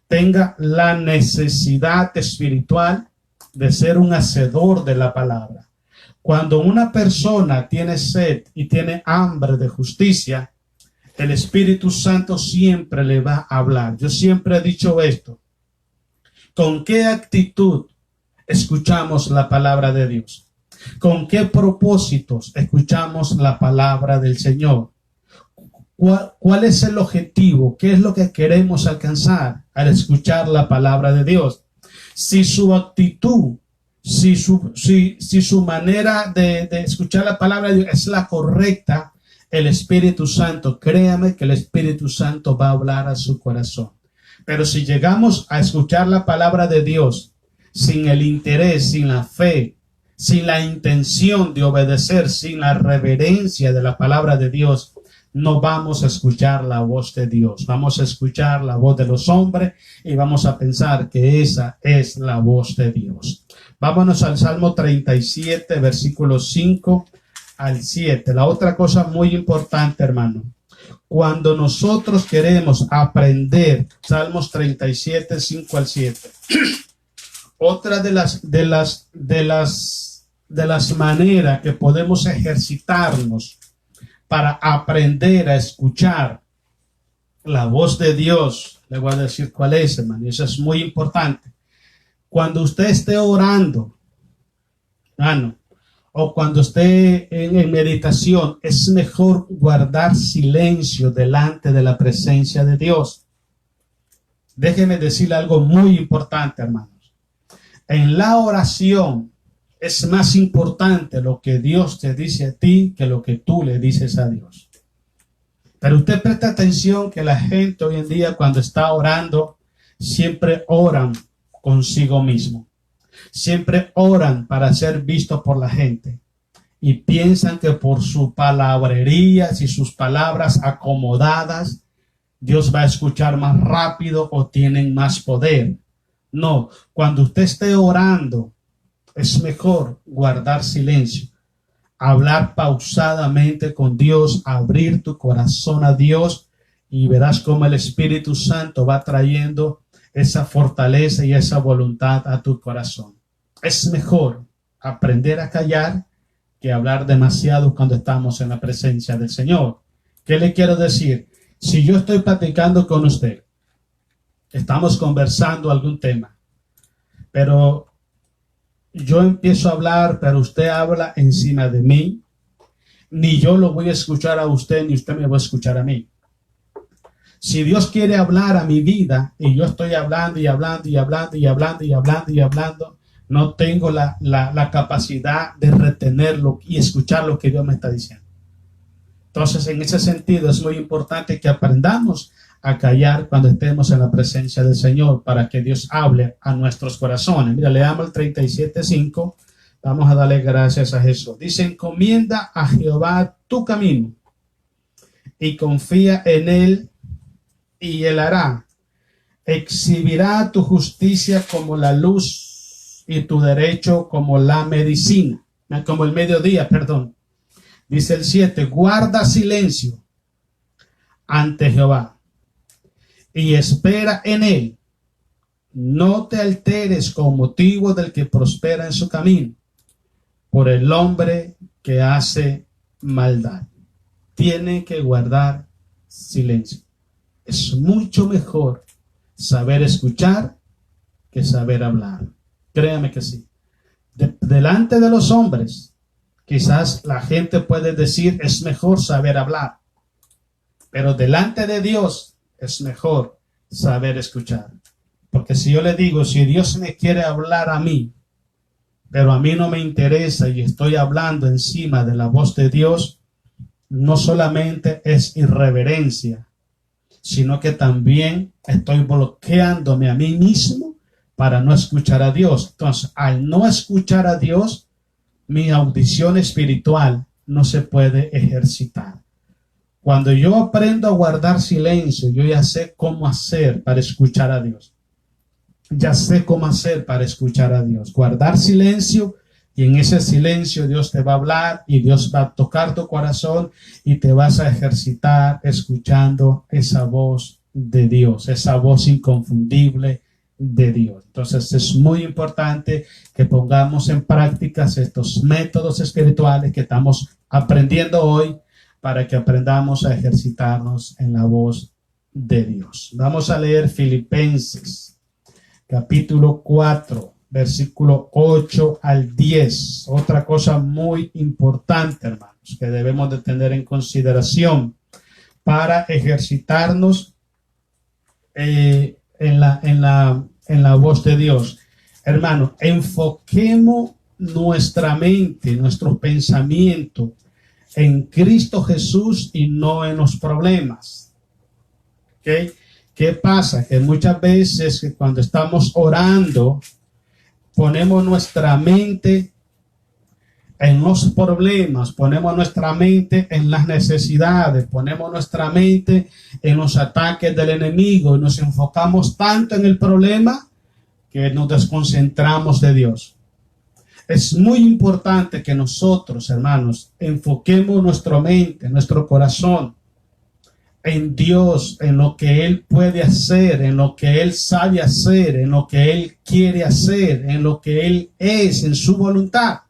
Tenga la necesidad espiritual de ser un hacedor de la palabra. Cuando una persona tiene sed y tiene hambre de justicia, el Espíritu Santo siempre le va a hablar. Yo siempre he dicho esto. ¿Con qué actitud escuchamos la palabra de Dios? ¿Con qué propósitos escuchamos la palabra del Señor? ¿Cuál es el objetivo? ¿Qué es lo que queremos alcanzar al escuchar la palabra de Dios? Si su actitud, si su manera de escuchar la palabra de Dios es la correcta, el Espíritu Santo, créame que el Espíritu Santo va a hablar a su corazón. Pero si llegamos a escuchar la palabra de Dios sin el interés, sin la fe, sin la intención de obedecer, sin la reverencia de la palabra de Dios, no vamos a escuchar la voz de Dios. Vamos a escuchar la voz de los hombres y vamos a pensar que esa es la voz de Dios. Vámonos al Salmo 37, versículos 5 al 7. La otra cosa muy importante, hermano. Cuando nosotros queremos aprender, Salmos 37, 5 al 7. Otra de las maneras que podemos ejercitarnos para aprender a escuchar la voz de Dios, le voy a decir cuál es, hermano, y eso es muy importante. Cuando usted esté orando, hermano, o cuando esté en meditación, es mejor guardar silencio delante de la presencia de Dios. Déjeme decirle algo muy importante, hermanos. En la oración es más importante lo que Dios te dice a ti que lo que tú le dices a Dios. Pero usted presta atención que la gente hoy en día cuando está orando, siempre oran consigo mismo. Siempre oran para ser vistos por la gente. Y piensan que por su palabrería y sus palabras acomodadas, Dios va a escuchar más rápido o tienen más poder. No, cuando usted esté orando, es mejor guardar silencio, hablar pausadamente con Dios, abrir tu corazón a Dios y verás cómo el Espíritu Santo va trayendo esa fortaleza y esa voluntad a tu corazón. Es mejor aprender a callar que hablar demasiado cuando estamos en la presencia del Señor. ¿Qué le quiero decir? Si yo estoy platicando con usted, estamos conversando algún tema, pero yo empiezo a hablar, pero usted habla encima de mí, ni yo lo voy a escuchar a usted, ni usted me va a escuchar a mí. Si Dios quiere hablar a mi vida y yo estoy hablando y hablando y hablando y hablando y hablando y hablando, no tengo la capacidad de retenerlo y escuchar lo que Dios me está diciendo. Entonces, en ese sentido, es muy importante que aprendamos a callar cuando estemos en la presencia del Señor para que Dios hable a nuestros corazones. Mira, leamos el 37:5. Vamos a darle gracias a Jesús. Dice, encomienda a Jehová tu camino y confía en Él y Él hará. Exhibirá tu justicia como la luz y tu derecho como la medicina, como el mediodía, perdón. Dice el 7, guarda silencio ante Jehová y espera en Él. No te alteres con motivo del que prospera en su camino, por el hombre que hace maldad. Tiene que guardar silencio. Es mucho mejor saber escuchar que saber hablar. Créame que sí. Delante de los hombres, quizás la gente puede decir es mejor saber hablar, pero delante de Dios es mejor saber escuchar. Porque si yo le digo, si Dios me quiere hablar a mí, pero a mí no me interesa y estoy hablando encima de la voz de Dios, no solamente es irreverencia, sino que también estoy bloqueándome a mí mismo para no escuchar a Dios. Entonces, al no escuchar a Dios, mi audición espiritual no se puede ejercitar. Cuando yo aprendo a guardar silencio, yo ya sé cómo hacer para escuchar a Dios. Ya sé cómo hacer para escuchar a Dios. Guardar silencio, y en ese silencio Dios te va a hablar y Dios va a tocar tu corazón y te vas a ejercitar escuchando esa voz de Dios, esa voz inconfundible de Dios. Entonces es muy importante que pongamos en práctica estos métodos espirituales que estamos aprendiendo hoy para que aprendamos a ejercitarnos en la voz de Dios. Vamos a leer Filipenses, capítulo 4. Versículo 8 al 10. Otra cosa muy importante, hermanos, que debemos de tener en consideración para ejercitarnos en la voz de Dios. Hermanos, enfoquemos nuestra mente, nuestro pensamiento en Cristo Jesús y no en los problemas. ¿Okay? ¿Qué pasa? Que muchas veces que cuando estamos orando, ponemos nuestra mente en los problemas, ponemos nuestra mente en las necesidades, ponemos nuestra mente en los ataques del enemigo y nos enfocamos tanto en el problema que nos desconcentramos de Dios. Es muy importante que nosotros, hermanos, enfoquemos nuestra mente, nuestro corazón en Dios, en lo que Él puede hacer, en lo que Él sabe hacer, en lo que Él quiere hacer, en lo que Él es, en su voluntad.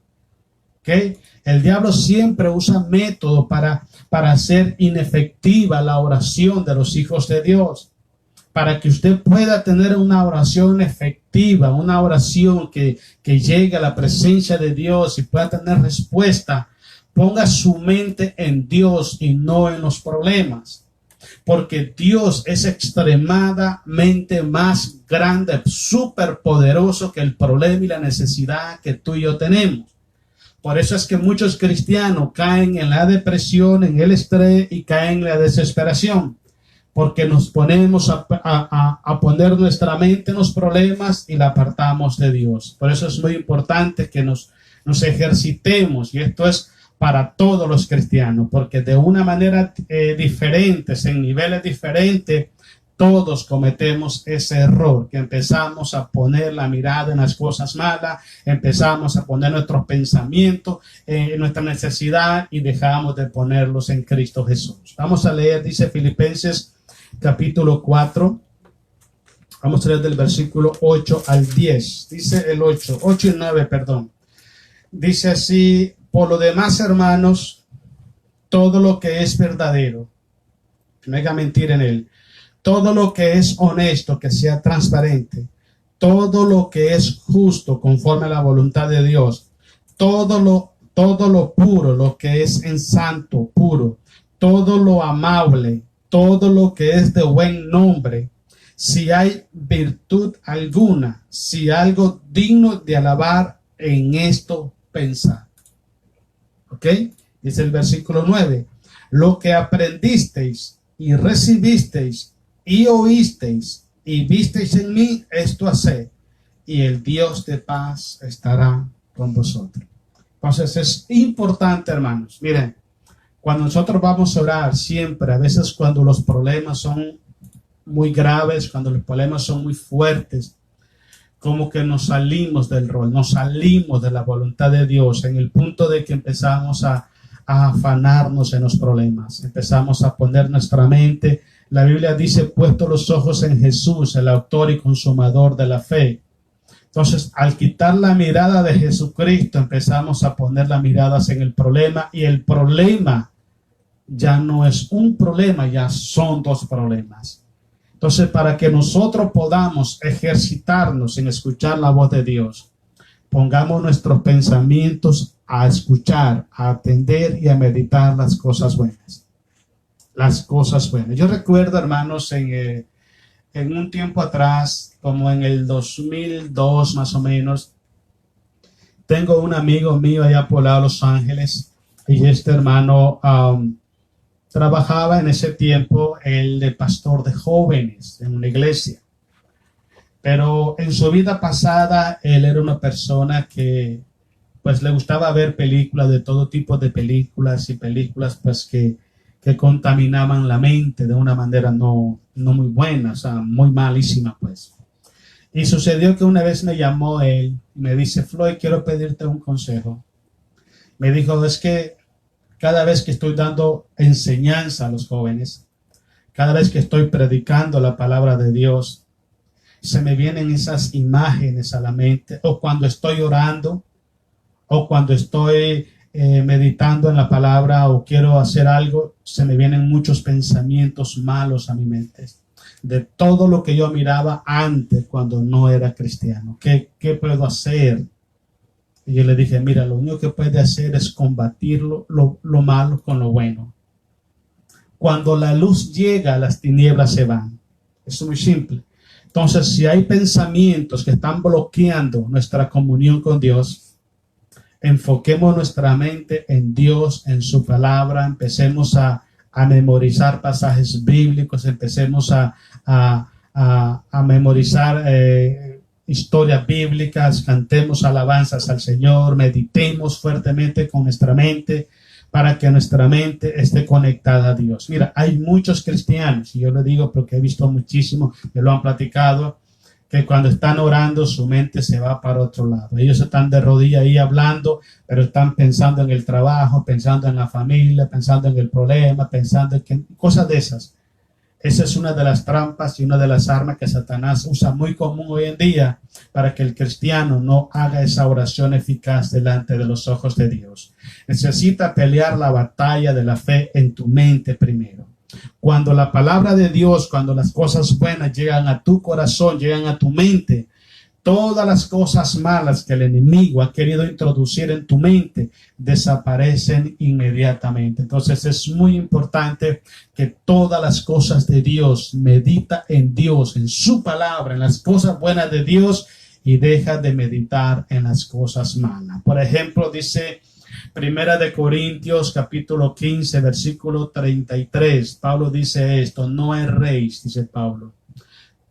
¿Okay? El diablo siempre usa métodos para hacer inefectiva la oración de los hijos de Dios. Para que usted pueda tener una oración efectiva, una oración que llegue a la presencia de Dios y pueda tener respuesta, ponga su mente en Dios y no en los problemas. Porque Dios es extremadamente más grande, súper poderoso que el problema y la necesidad que tú y yo tenemos. Por eso es que muchos cristianos caen en la depresión, en el estrés y caen en la desesperación. Porque nos ponemos a poner nuestra mente en los problemas y la apartamos de Dios. Por eso es muy importante que nos ejercitemos, y esto es para todos los cristianos, porque de una manera diferente, en niveles diferentes, todos cometemos ese error, que empezamos a poner la mirada en las cosas malas, empezamos a poner nuestros pensamientos en nuestra necesidad y dejamos de ponerlos en Cristo Jesús. Vamos a leer, dice Filipenses capítulo 4. Vamos a leer del versículo 8 al 10. Dice el 8 y 9, perdón. Dice así: por lo demás, hermanos, todo lo que es verdadero, no haya mentira en él, todo lo que es honesto, que sea transparente, todo lo que es justo conforme a la voluntad de Dios, todo lo puro, lo que es en santo, puro, todo lo amable, todo lo que es de buen nombre, si hay virtud alguna, si algo digno de alabar, en esto pensar. ¿Ok? Dice el versículo 9: lo que aprendisteis y recibisteis y oísteis y visteis en mí, esto haced, y el Dios de paz estará con vosotros. Entonces es importante, hermanos, miren, cuando nosotros vamos a orar, siempre, a veces cuando los problemas son muy graves, cuando los problemas son muy fuertes, como que nos salimos del rol, nos salimos de la voluntad de Dios, en el punto de que empezamos a afanarnos en los problemas, empezamos a poner nuestra mente. La Biblia dice: puesto los ojos en Jesús, el autor y consumador de la fe. Entonces, al quitar la mirada de Jesucristo, empezamos a poner las miradas en el problema, y el problema ya no es un problema, ya son dos problemas. Entonces, para que nosotros podamos ejercitarnos en escuchar la voz de Dios, pongamos nuestros pensamientos a escuchar, a atender y a meditar las cosas buenas. Las cosas buenas. Yo recuerdo, hermanos, en un tiempo atrás, como en el 2002 más o menos, tengo un amigo mío allá por Los Ángeles, y este hermano trabajaba en ese tiempo el de pastor de jóvenes en una iglesia. Pero en su vida pasada, él era una persona que pues le gustaba ver películas, de todo tipo de películas, y películas pues que contaminaban la mente de una manera no muy buena, o sea, muy malísima pues. Y sucedió que una vez me llamó él y me dice: Floyd, quiero pedirte un consejo. Me dijo: es que cada vez que estoy dando enseñanza a los jóvenes, cada vez que estoy predicando la palabra de Dios, se me vienen esas imágenes a la mente, o cuando estoy orando, o cuando estoy meditando en la palabra, o quiero hacer algo, se me vienen muchos pensamientos malos a mi mente, de todo lo que yo miraba antes cuando no era cristiano. ¿Qué puedo hacer? Y yo le dije: mira, lo único que puede hacer es combatir lo malo con lo bueno. Cuando la luz llega, las tinieblas se van. Es muy simple. Entonces, si hay pensamientos que están bloqueando nuestra comunión con Dios, enfoquemos nuestra mente en Dios, en su palabra, empecemos a memorizar pasajes bíblicos, empecemos a memorizar historias bíblicas, cantemos alabanzas al Señor, meditemos fuertemente con nuestra mente, para que nuestra mente esté conectada a Dios. Mira, hay muchos cristianos, y yo lo digo porque he visto muchísimo, me lo han platicado, que cuando están orando su mente se va para otro lado. Ellos están de rodillas ahí hablando, pero están pensando en el trabajo, pensando en la familia, pensando en el problema, pensando en cosas de esas. Esa es una de las trampas y una de las armas que Satanás usa muy común hoy en día para que el cristiano no haga esa oración eficaz delante de los ojos de Dios. Necesita pelear la batalla de la fe en tu mente primero. Cuando la palabra de Dios, cuando las cosas buenas llegan a tu corazón, llegan a tu mente, todas las cosas malas que el enemigo ha querido introducir en tu mente desaparecen inmediatamente. Entonces es muy importante que todas las cosas de Dios, medita en Dios, en su palabra, en las cosas buenas de Dios, y deja de meditar en las cosas malas. Por ejemplo, dice Primera de Corintios capítulo 15 versículo 33. Pablo dice esto: no erréis, dice Pablo.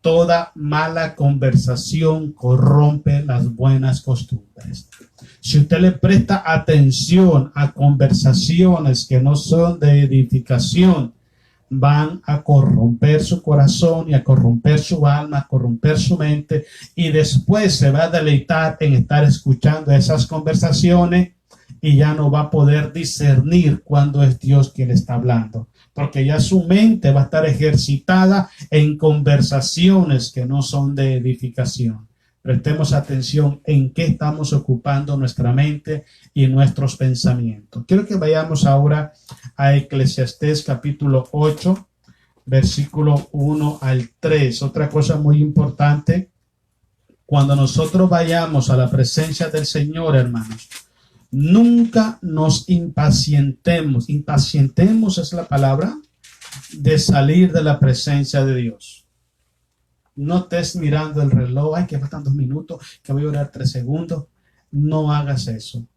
Toda mala conversación corrompe las buenas costumbres. Si usted le presta atención a conversaciones que no son de edificación, van a corromper su corazón y a corromper su alma, a corromper su mente, y después se va a deleitar en estar escuchando esas conversaciones y ya no va a poder discernir cuándo es Dios quien está hablando. porque ya su mente va a estar ejercitada en conversaciones que no son de edificación. Prestemos atención en qué estamos ocupando nuestra mente y nuestros pensamientos. Quiero que vayamos ahora a Eclesiastés capítulo 8, versículo 1 al 3. Otra cosa muy importante, cuando nosotros vayamos a la presencia del Señor, hermanos, nunca nos impacientemos. Impacientemos es la palabra de salir de la presencia de Dios. No estés mirando el reloj, ay, que faltan 2 minutos, que voy a orar 3 segundos. No hagas eso,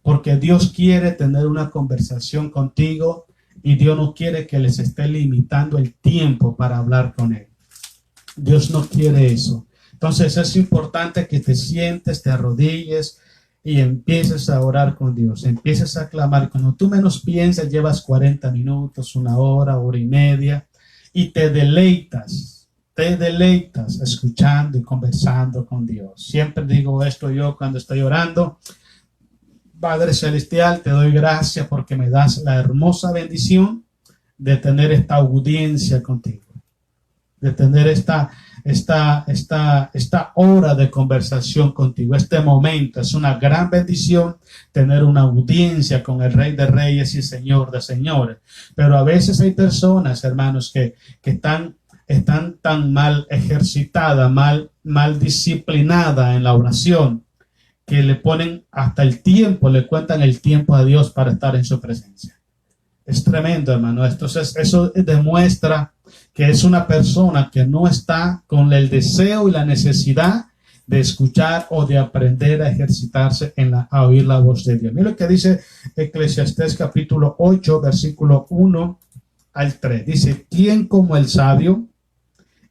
porque Dios quiere tener una conversación contigo y Dios no quiere que les esté limitando el tiempo para hablar con Él. Dios no quiere eso. Entonces es importante que te sientes, te arrodilles y empieces a orar con Dios, empieces a clamar. Cuando tú menos piensas, llevas 40 minutos, 1 hora, hora y media, y te deleitas escuchando y conversando con Dios. Siempre digo esto yo cuando estoy orando: Padre Celestial, te doy gracias porque me das la hermosa bendición de tener esta audiencia contigo, de tener esta hora de conversación contigo. Este momento es una gran bendición, tener una audiencia con el Rey de Reyes y Señor de Señores. Pero a veces hay personas, hermanos, que están tan mal ejercitadas, mal disciplinadas en la oración, que le ponen hasta el tiempo, le cuentan el tiempo a Dios para estar en su presencia. Es tremendo, hermano. Entonces, eso demuestra que es una persona que no está con el deseo y la necesidad de escuchar o de aprender a ejercitarse a oír la voz de Dios. Mira lo que dice Eclesiastés capítulo 8, versículo 1 al 3. Dice: ¿quién como el sabio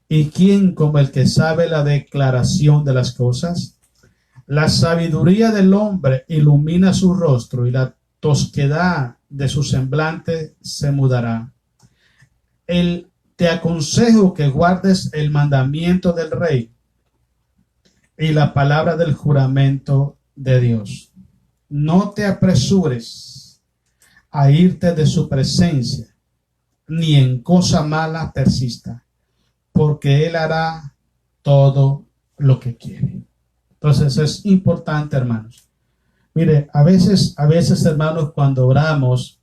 y quién como el que sabe la declaración de las cosas? La sabiduría del hombre ilumina su rostro y la tosquedad de su semblante se mudará. Te aconsejo que guardes el mandamiento del rey y la palabra del juramento de Dios. No te apresures a irte de su presencia, ni en cosa mala persista, porque Él hará todo lo que quiere. Entonces es importante, hermanos. Mire, a veces, hermanos, cuando oramos,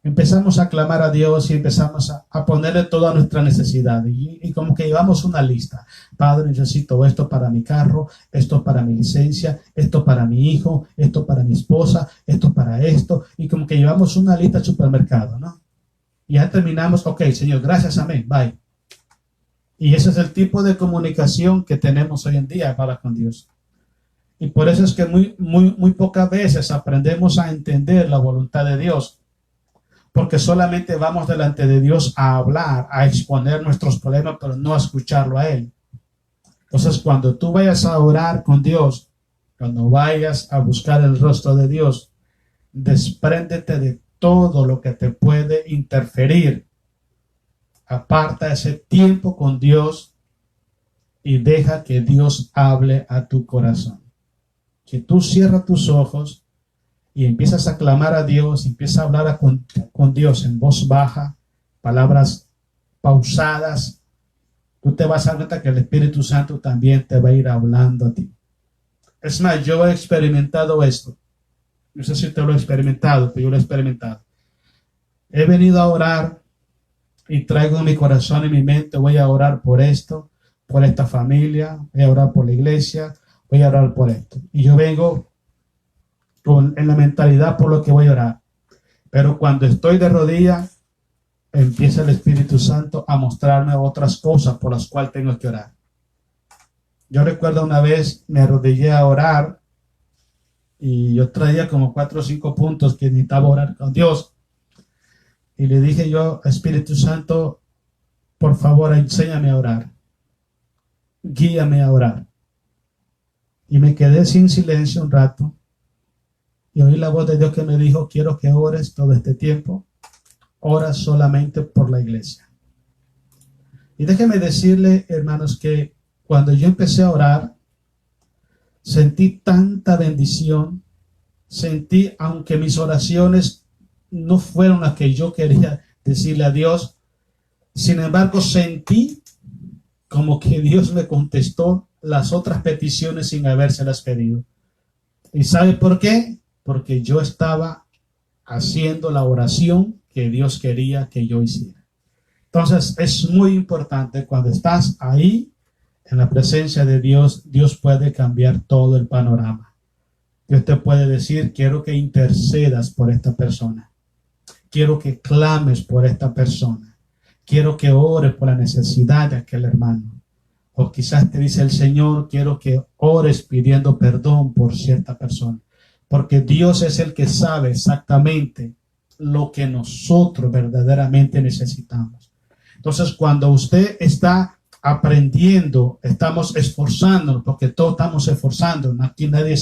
empezamos a clamar a Dios y empezamos a ponerle toda nuestra necesidad. Y como que llevamos una lista. Padre, necesito esto para mi carro, esto para mi licencia, esto para mi hijo, esto para mi esposa, esto para esto. Y como que llevamos una lista al supermercado, ¿no? Y ya terminamos, ok, Señor, gracias, amén, bye. Y ese es el tipo de comunicación que tenemos hoy en día para con Dios. Y por eso es que muy pocas veces aprendemos a entender la voluntad de Dios. Porque solamente vamos delante de Dios a hablar, a exponer nuestros problemas, pero no a escucharlo a Él. Entonces, cuando tú vayas a orar con Dios, cuando vayas a buscar el rostro de Dios, despréndete de todo lo que te puede interferir. Aparta ese tiempo con Dios y deja que Dios hable a tu corazón. Si tú cierras tus ojos y empiezas a clamar a Dios, empiezas a hablar con Dios en voz baja, palabras pausadas, tú te vas a dar cuenta que el Espíritu Santo también te va a ir hablando a ti. Es más, yo he experimentado esto. No sé si te lo he experimentado, pero yo lo he experimentado. He venido a orar y traigo en mi corazón y mi mente, voy a orar por esto, por esta familia, voy a orar por la iglesia, voy a orar por esto. Y yo vengo en la mentalidad por lo que voy a orar. Pero cuando estoy de rodillas, empieza el Espíritu Santo a mostrarme otras cosas por las cuales tengo que orar. Yo recuerdo una vez me arrodillé a orar y yo traía como 4 o 5 puntos que necesitaba orar con Dios. Y le dije yo, Espíritu Santo, por favor, enséñame a orar. Guíame a orar. Y me quedé sin silencio un rato. Y oí la voz de Dios que me dijo, quiero que ores todo este tiempo. Ora solamente por la iglesia. Y déjeme decirle, hermanos, que cuando yo empecé a orar, sentí tanta bendición. Sentí, aunque mis oraciones no fueron las que yo quería, decirle a Dios. Sin embargo, sentí como que Dios me contestó las otras peticiones sin habérselas pedido. ¿Y sabe por qué? Porque yo estaba haciendo la oración que Dios quería que yo hiciera. Entonces, es muy importante cuando estás ahí en la presencia de Dios, Dios puede cambiar todo el panorama. Dios te puede decir, quiero que intercedas por esta persona. Quiero que clames por esta persona. Quiero que ores por la necesidad de aquel hermano. O quizás te dice el Señor, quiero que ores pidiendo perdón por cierta persona. Porque Dios es el que sabe exactamente lo que nosotros verdaderamente necesitamos. Entonces, cuando usted está aprendiendo, estamos esforzándonos, porque todos estamos esforzando. Aquí nadie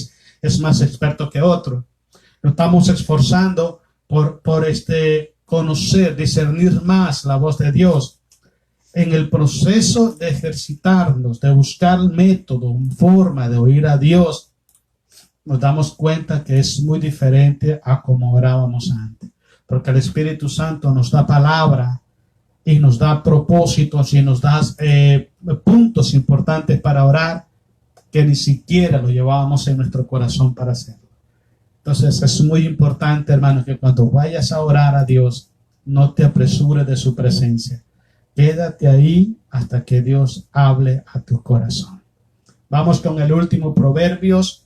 es más experto que otro. Nos estamos esforzando por conocer, discernir más la voz de Dios. En el proceso de ejercitarnos, de buscar método, forma de oír a Dios, nos damos cuenta que es muy diferente a como orábamos antes. Porque el Espíritu Santo nos da palabra y nos da propósitos y nos da puntos importantes para orar que ni siquiera lo llevábamos en nuestro corazón para hacerlo. Entonces es muy importante, hermano, que cuando vayas a orar a Dios, no te apresures de su presencia. Quédate ahí hasta que Dios hable a tu corazón. Vamos con el último, Proverbios,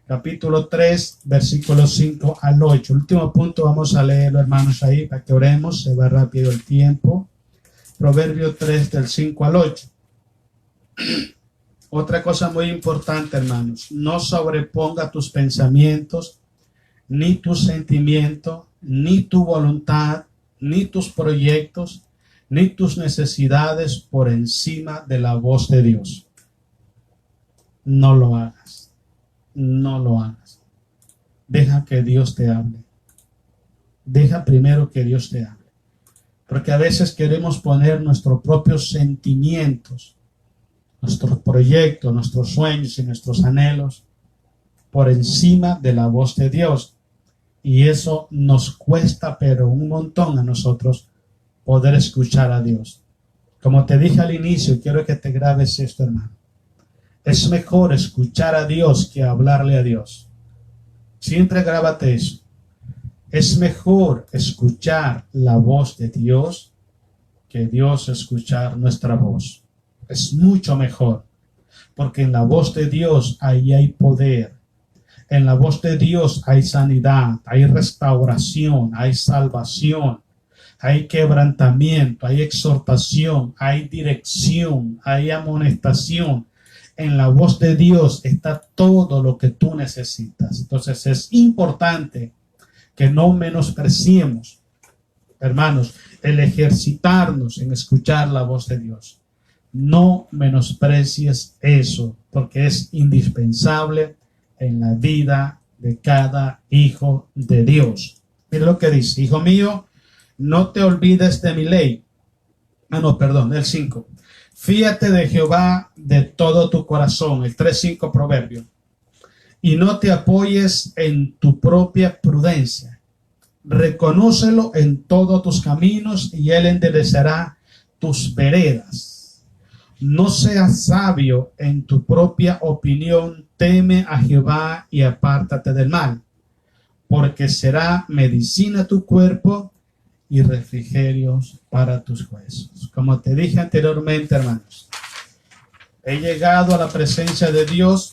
capítulo 3, versículos 5 al 8. El último punto vamos a leerlo, hermanos, ahí para que oremos. Se va rápido el tiempo. Proverbios 3, del 5 al 8. Otra cosa muy importante, hermanos. No sobreponga tus pensamientos, ni tu sentimiento, ni tu voluntad, ni tus proyectos, ni tus necesidades por encima de la voz de Dios. No lo hagas. No lo hagas. Deja que Dios te hable. Deja primero que Dios te hable. Porque a veces queremos poner nuestros propios sentimientos, nuestros proyectos, nuestros sueños y nuestros anhelos por encima de la voz de Dios. Y eso nos cuesta, pero un montón a nosotros, poder escuchar a Dios. Como te dije al inicio, quiero que te grabes esto, hermano. Es mejor escuchar a Dios que hablarle a Dios. Siempre grábate eso. Es mejor escuchar la voz de Dios que Dios escuchar nuestra voz. Es mucho mejor, porque en la voz de Dios ahí hay poder. En la voz de Dios hay sanidad, hay restauración, hay salvación, hay quebrantamiento, hay exhortación, hay dirección, hay amonestación. En la voz de Dios está todo lo que tú necesitas. Entonces es importante que no menospreciemos, hermanos, el ejercitarnos en escuchar la voz de Dios. No menosprecies eso, porque es indispensable en la vida de cada hijo de Dios. Mira lo que dice: hijo mío, no te olvides de mi ley. El 5. Fíate de Jehová de todo tu corazón. El 3:5 Proverbio. Y no te apoyes en tu propia prudencia. Reconócelo en todos tus caminos y él enderezará tus veredas. No seas sabio en tu propia opinión, teme a Jehová y apártate del mal, porque será medicina a tu cuerpo y refrigerios para tus huesos. Como te dije anteriormente, hermanos, he llegado a la presencia de Dios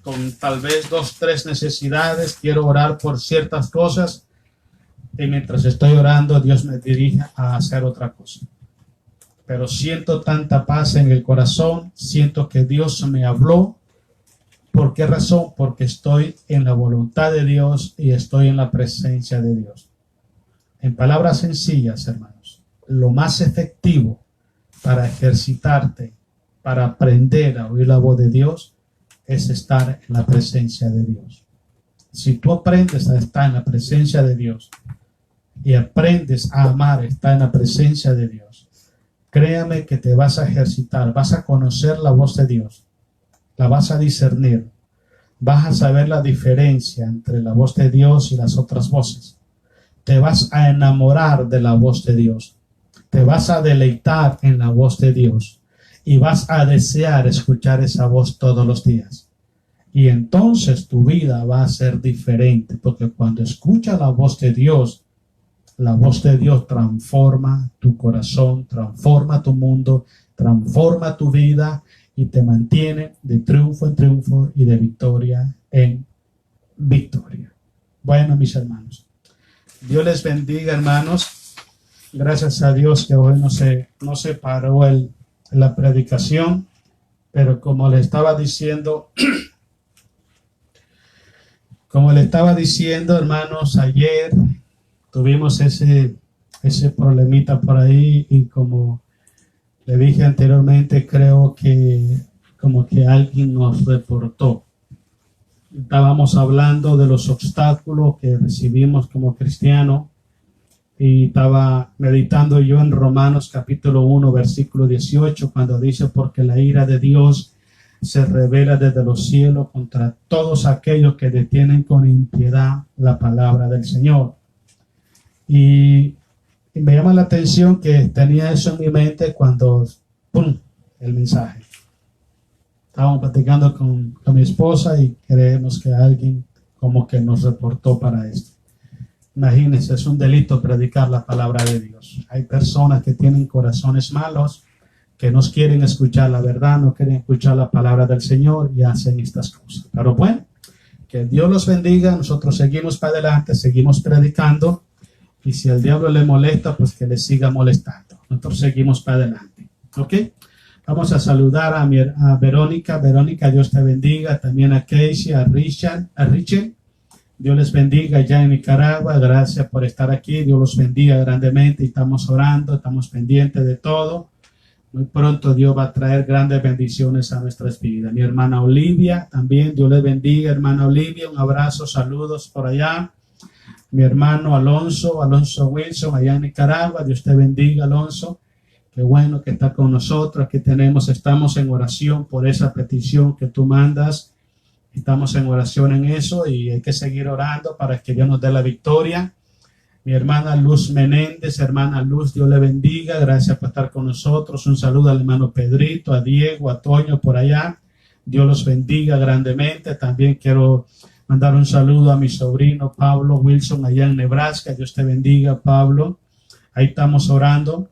con tal vez 2, 3 necesidades. Quiero orar por ciertas cosas y mientras estoy orando Dios me dirige a hacer otra cosa. Pero siento tanta paz en el corazón, siento que Dios me habló. ¿Por qué razón? Porque estoy en la voluntad de Dios y estoy en la presencia de Dios. En palabras sencillas, hermanos, lo más efectivo para ejercitarte, para aprender a oír la voz de Dios, es estar en la presencia de Dios. Si tú aprendes a estar en la presencia de Dios y aprendes a amar estar en la presencia de Dios, créame que te vas a ejercitar, vas a conocer la voz de Dios, la vas a discernir, vas a saber la diferencia entre la voz de Dios y las otras voces. te vas a enamorar de la voz de Dios, te vas a deleitar en la voz de Dios y vas a desear escuchar esa voz todos los días. Y entonces tu vida va a ser diferente, porque cuando escuchas la voz de Dios transforma tu corazón, transforma tu mundo, transforma tu vida y te mantiene de triunfo en triunfo y de victoria en victoria. Bueno, mis hermanos, Dios les bendiga, hermanos. Gracias a Dios que hoy no se paró la predicación, pero como le estaba diciendo, hermanos, ayer tuvimos ese problemita por ahí y como le dije anteriormente, creo que como que alguien nos reportó. Estábamos hablando de los obstáculos que recibimos como cristianos y estaba meditando yo en Romanos capítulo 1, versículo 18, cuando dice, porque la ira de Dios se revela desde los cielos contra todos aquellos que detienen con impiedad la palabra del Señor. Y me llama la atención que tenía eso en mi mente cuando, ¡pum!, el mensaje. Estábamos platicando con mi esposa y creemos que alguien como que nos reportó para esto. Imagínense, es un delito predicar la palabra de Dios. Hay personas que tienen corazones malos, que no quieren escuchar la verdad, no quieren escuchar la palabra del Señor y hacen estas cosas. Pero bueno, que Dios los bendiga. Nosotros seguimos para adelante, seguimos predicando. Y si al diablo le molesta, pues que le siga molestando. Nosotros seguimos para adelante. ¿Ok? Vamos a saludar a Verónica. Verónica, Dios te bendiga. También a Casey, a Richard. Dios les bendiga allá en Nicaragua. Gracias por estar aquí. Dios los bendiga grandemente. Estamos orando, estamos pendientes de todo. Muy pronto Dios va a traer grandes bendiciones a nuestras vidas. Mi hermana Olivia, también Dios les bendiga, hermana Olivia. Un abrazo, saludos por allá. Mi hermano Alonso Wilson, allá en Nicaragua. Dios te bendiga, Alonso. Qué bueno que está con nosotros. Aquí estamos en oración por esa petición que tú mandas. Estamos en oración en eso y hay que seguir orando para que Dios nos dé la victoria. Mi hermana Luz Menéndez, hermana Luz, Dios le bendiga. Gracias por estar con nosotros. Un saludo al hermano Pedrito, a Diego, a Toño por allá. Dios los bendiga grandemente. También quiero mandar un saludo a mi sobrino Pablo Wilson allá en Nebraska. Dios te bendiga, Pablo. Ahí estamos orando.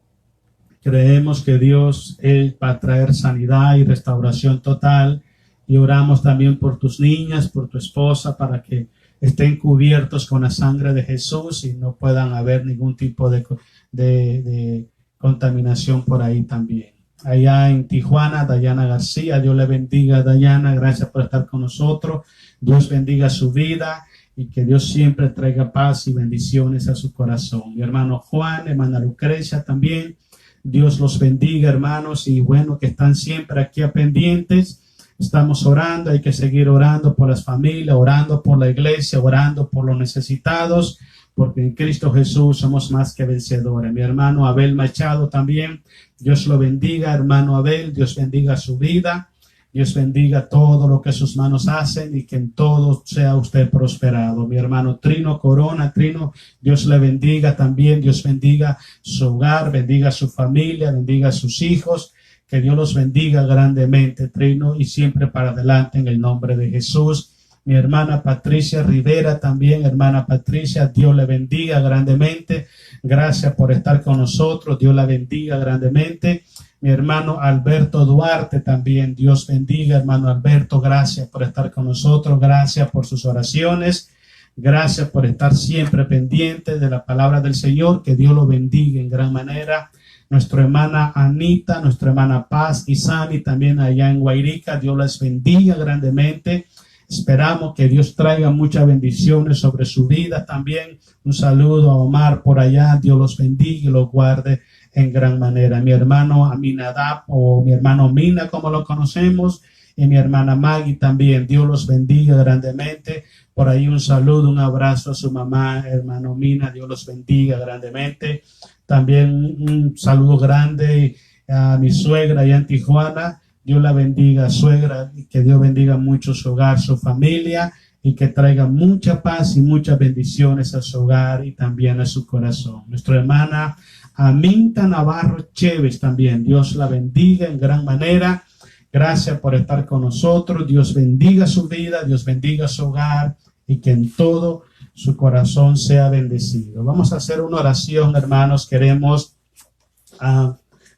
Creemos que Dios va a traer sanidad y restauración total. Y oramos también por tus niñas, por tu esposa, para que estén cubiertos con la sangre de Jesús y no puedan haber ningún tipo de contaminación por ahí también. Allá en Tijuana, Dayana García, Dios le bendiga, Dayana, gracias por estar con nosotros. Dios bendiga su vida y que Dios siempre traiga paz y bendiciones a su corazón. Mi hermano Juan, hermana Lucrecia también, Dios los bendiga, hermanos, y bueno, que están siempre aquí a pendientes. Estamos orando, hay que seguir orando por las familias, orando por la iglesia, orando por los necesitados, porque en Cristo Jesús somos más que vencedores. Mi hermano Abel Machado también, Dios lo bendiga, hermano Abel, Dios bendiga su vida, Dios bendiga todo lo que sus manos hacen y que en todo sea usted prosperado. Mi hermano Trino Corona, Trino, Dios le bendiga también, Dios bendiga su hogar, bendiga su familia, bendiga a sus hijos. Que Dios los bendiga grandemente, Trino, y siempre para adelante en el nombre de Jesús. Mi hermana Patricia Rivera también, hermana Patricia, Dios le bendiga grandemente. Gracias por estar con nosotros, Dios la bendiga grandemente. Mi hermano Alberto Duarte también, Dios bendiga, hermano Alberto, gracias por estar con nosotros, gracias por sus oraciones. Gracias por estar siempre pendiente de la palabra del Señor, que Dios lo bendiga en gran manera. Nuestra hermana Anita, nuestra hermana Paz y Sani también allá en Guairica, Dios les bendiga grandemente. Esperamos que Dios traiga muchas bendiciones sobre su vida también. Un saludo a Omar por allá, Dios los bendiga y los guarde en gran manera. Mi hermano Aminadab o mi hermano Mina, como lo conocemos, y mi hermana Maggie también, Dios los bendiga grandemente. Por ahí un saludo, un abrazo a su mamá, hermano Mina, Dios los bendiga grandemente. También un saludo grande a mi suegra allá en Tijuana. Dios la bendiga, suegra, y que Dios bendiga mucho su hogar, su familia, y que traiga mucha paz y muchas bendiciones a su hogar y también a su corazón. Nuestra hermana Aminta Navarro Chévez también, Dios la bendiga en gran manera. Gracias por estar con nosotros. Dios bendiga su vida, Dios bendiga su hogar y que en todo su corazón sea bendecido. Vamos a hacer una oración, hermanos. Queremos,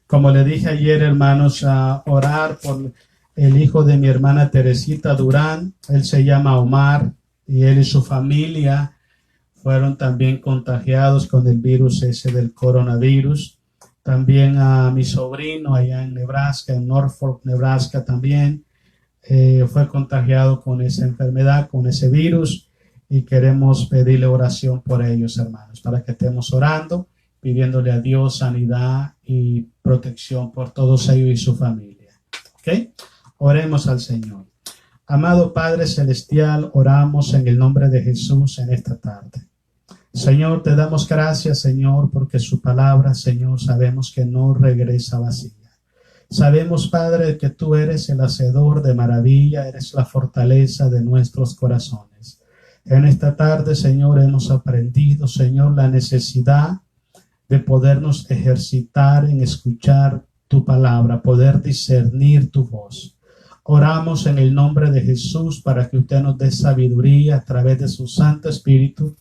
como le dije ayer, hermanos, orar por el hijo de mi hermana Teresita Durán. Él se llama Omar y él y su familia fueron también contagiados con el virus ese del coronavirus. También a mi sobrino allá en Nebraska, en Norfolk, Nebraska también, fue contagiado con esa enfermedad, con ese virus, y queremos pedirle oración por ellos, hermanos, para que estemos orando, pidiéndole a Dios sanidad y protección por todos ellos y su familia. ¿Ok? Oremos al Señor. Amado Padre Celestial, oramos en el nombre de Jesús en esta tarde. Señor, te damos gracias, Señor, porque su palabra, Señor, sabemos que no regresa vacía. Sabemos, Padre, que tú eres el hacedor de maravilla, eres la fortaleza de nuestros corazones. En esta tarde, Señor, hemos aprendido, Señor, la necesidad de podernos ejercitar en escuchar tu palabra, poder discernir tu voz. Oramos en el nombre de Jesús para que usted nos dé sabiduría a través de su Santo Espíritu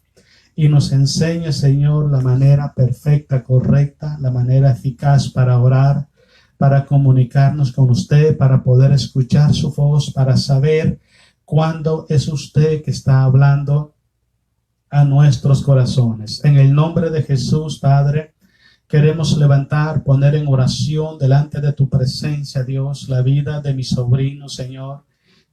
y nos enseñe, Señor, la manera perfecta, correcta, la manera eficaz para orar, para comunicarnos con usted, para poder escuchar su voz, para saber cuándo es usted que está hablando a nuestros corazones. En el nombre de Jesús, Padre, queremos levantar, poner en oración delante de tu presencia, Dios, la vida de mi sobrino, Señor.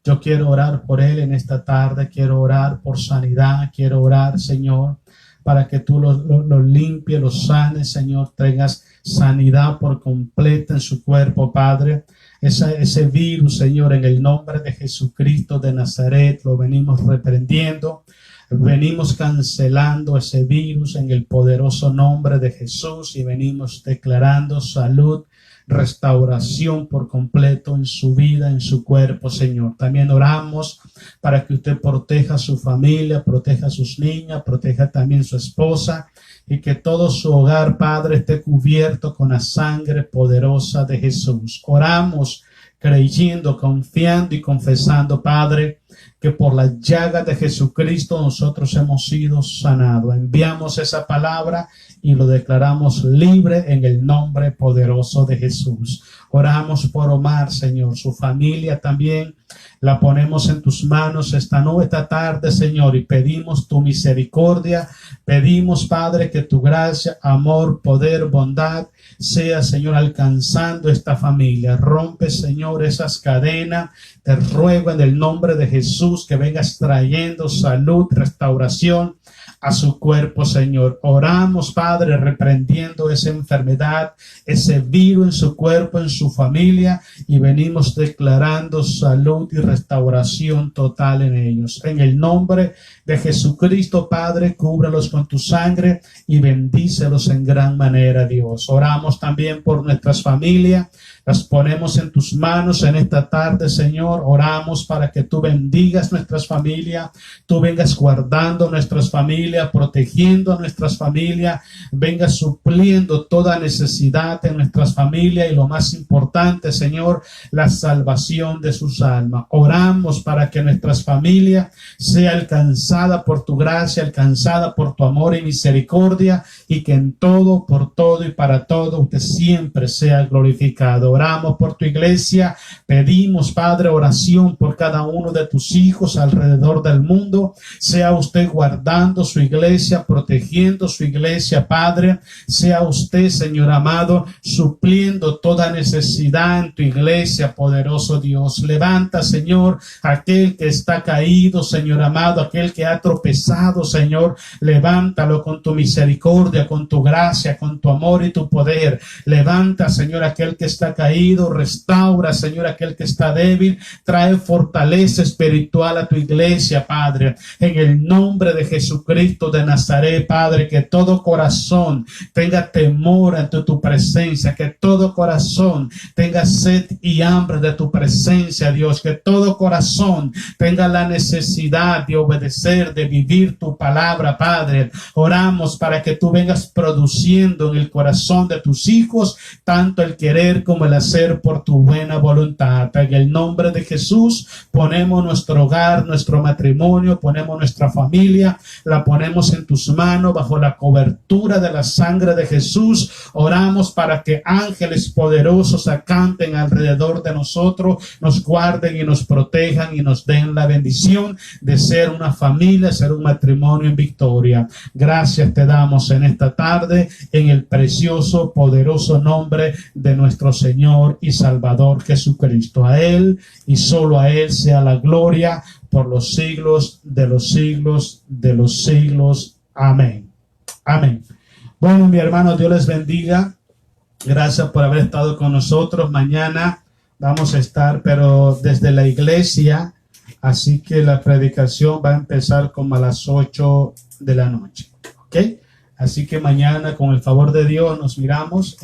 Yo quiero orar por él en esta tarde, quiero orar por sanidad, quiero orar, Señor, para que tú lo limpies, lo sanes, Señor, traigas sanidad por completa en su cuerpo, Padre. Ese virus, Señor, en el nombre de Jesucristo de Nazaret, lo venimos reprendiendo. Venimos cancelando ese virus en el poderoso nombre de Jesús y venimos declarando salud, restauración por completo en su vida, en su cuerpo, Señor. También oramos para que usted proteja a su familia, proteja a sus niñas, proteja también a su esposa y que todo su hogar, Padre, esté cubierto con la sangre poderosa de Jesús. Oramos creyendo, confiando y confesando, Padre, que por las llagas de Jesucristo nosotros hemos sido sanados. Enviamos esa palabra y lo declaramos libre en el nombre poderoso de Jesús. Oramos por Omar, Señor, su familia también la ponemos en tus manos esta tarde, Señor, y pedimos tu misericordia. Pedimos, Padre, que tu gracia, amor, poder, bondad sea, Señor, alcanzando esta familia. Rompe, Señor, esas cadenas. Te ruego en el nombre de Jesús que vengas trayendo salud, restauración a su cuerpo, Señor. Oramos, Padre, reprendiendo esa enfermedad, ese virus en su cuerpo, en su familia, y venimos declarando salud y restauración total en ellos. En el nombre de Jesucristo, Padre, cúbralos con tu sangre y bendícelos en gran manera, Dios. Oramos también por nuestras familias. Las ponemos en tus manos en esta tarde, Señor. Oramos para que tú bendigas nuestras familias, tú vengas guardando nuestras familias, protegiendo nuestras familias, vengas supliendo toda necesidad en nuestras familias y lo más importante, Señor, la salvación de sus almas. Oramos para que nuestras familias sea alcanzada por tu gracia, alcanzada por tu amor y misericordia, y que en todo, por todo y para todo usted siempre sea glorificado. Oramos por tu iglesia, pedimos, Padre, oración por cada uno de tus hijos alrededor del mundo. Sea usted guardando su iglesia, protegiendo su iglesia, Padre. Sea usted, Señor amado, supliendo toda necesidad en tu iglesia, poderoso Dios. Levanta, Señor, aquel que está caído, Señor amado, aquel que ha tropezado, Señor. Levántalo con tu misericordia, con tu gracia, con tu amor y tu poder. Levanta, Señor, aquel que está caído. Restaura, Señor, aquel que está débil. Trae fortaleza espiritual a tu iglesia, Padre. En el nombre de Jesucristo, Jesucristo de Nazaret, Padre, que todo corazón tenga temor ante tu presencia, que todo corazón tenga sed y hambre de tu presencia, Dios, que todo corazón tenga la necesidad de obedecer, de vivir tu palabra, Padre. Oramos para que tú vengas produciendo en el corazón de tus hijos tanto el querer como el hacer por tu buena voluntad. En el nombre de Jesús ponemos nuestro hogar, nuestro matrimonio, ponemos nuestra familia, la ponemos en tus manos bajo la cobertura de la sangre de Jesús. Oramos para que ángeles poderosos acampen alrededor de nosotros, nos guarden y nos protejan y nos den la bendición de ser una familia, ser un matrimonio en victoria. Gracias te damos en esta tarde en el precioso, poderoso nombre de nuestro Señor y Salvador Jesucristo. A Él y solo a Él sea la gloria por los siglos de los siglos de los siglos. Amén. Amén. Bueno, mi hermano, Dios les bendiga. Gracias por haber estado con nosotros. Mañana vamos a estar, pero desde la iglesia, así que la predicación va a empezar como a las 8 de la noche. ¿Ok? Así que mañana, con el favor de Dios, nos miramos.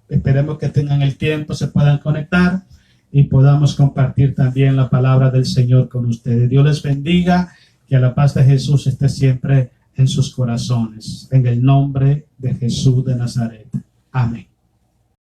Esperemos que tengan el tiempo, se puedan conectar y podamos compartir también la palabra del Señor con ustedes. Dios les bendiga, que la paz de Jesús esté siempre en sus corazones. En el nombre de Jesús de Nazaret. Amén.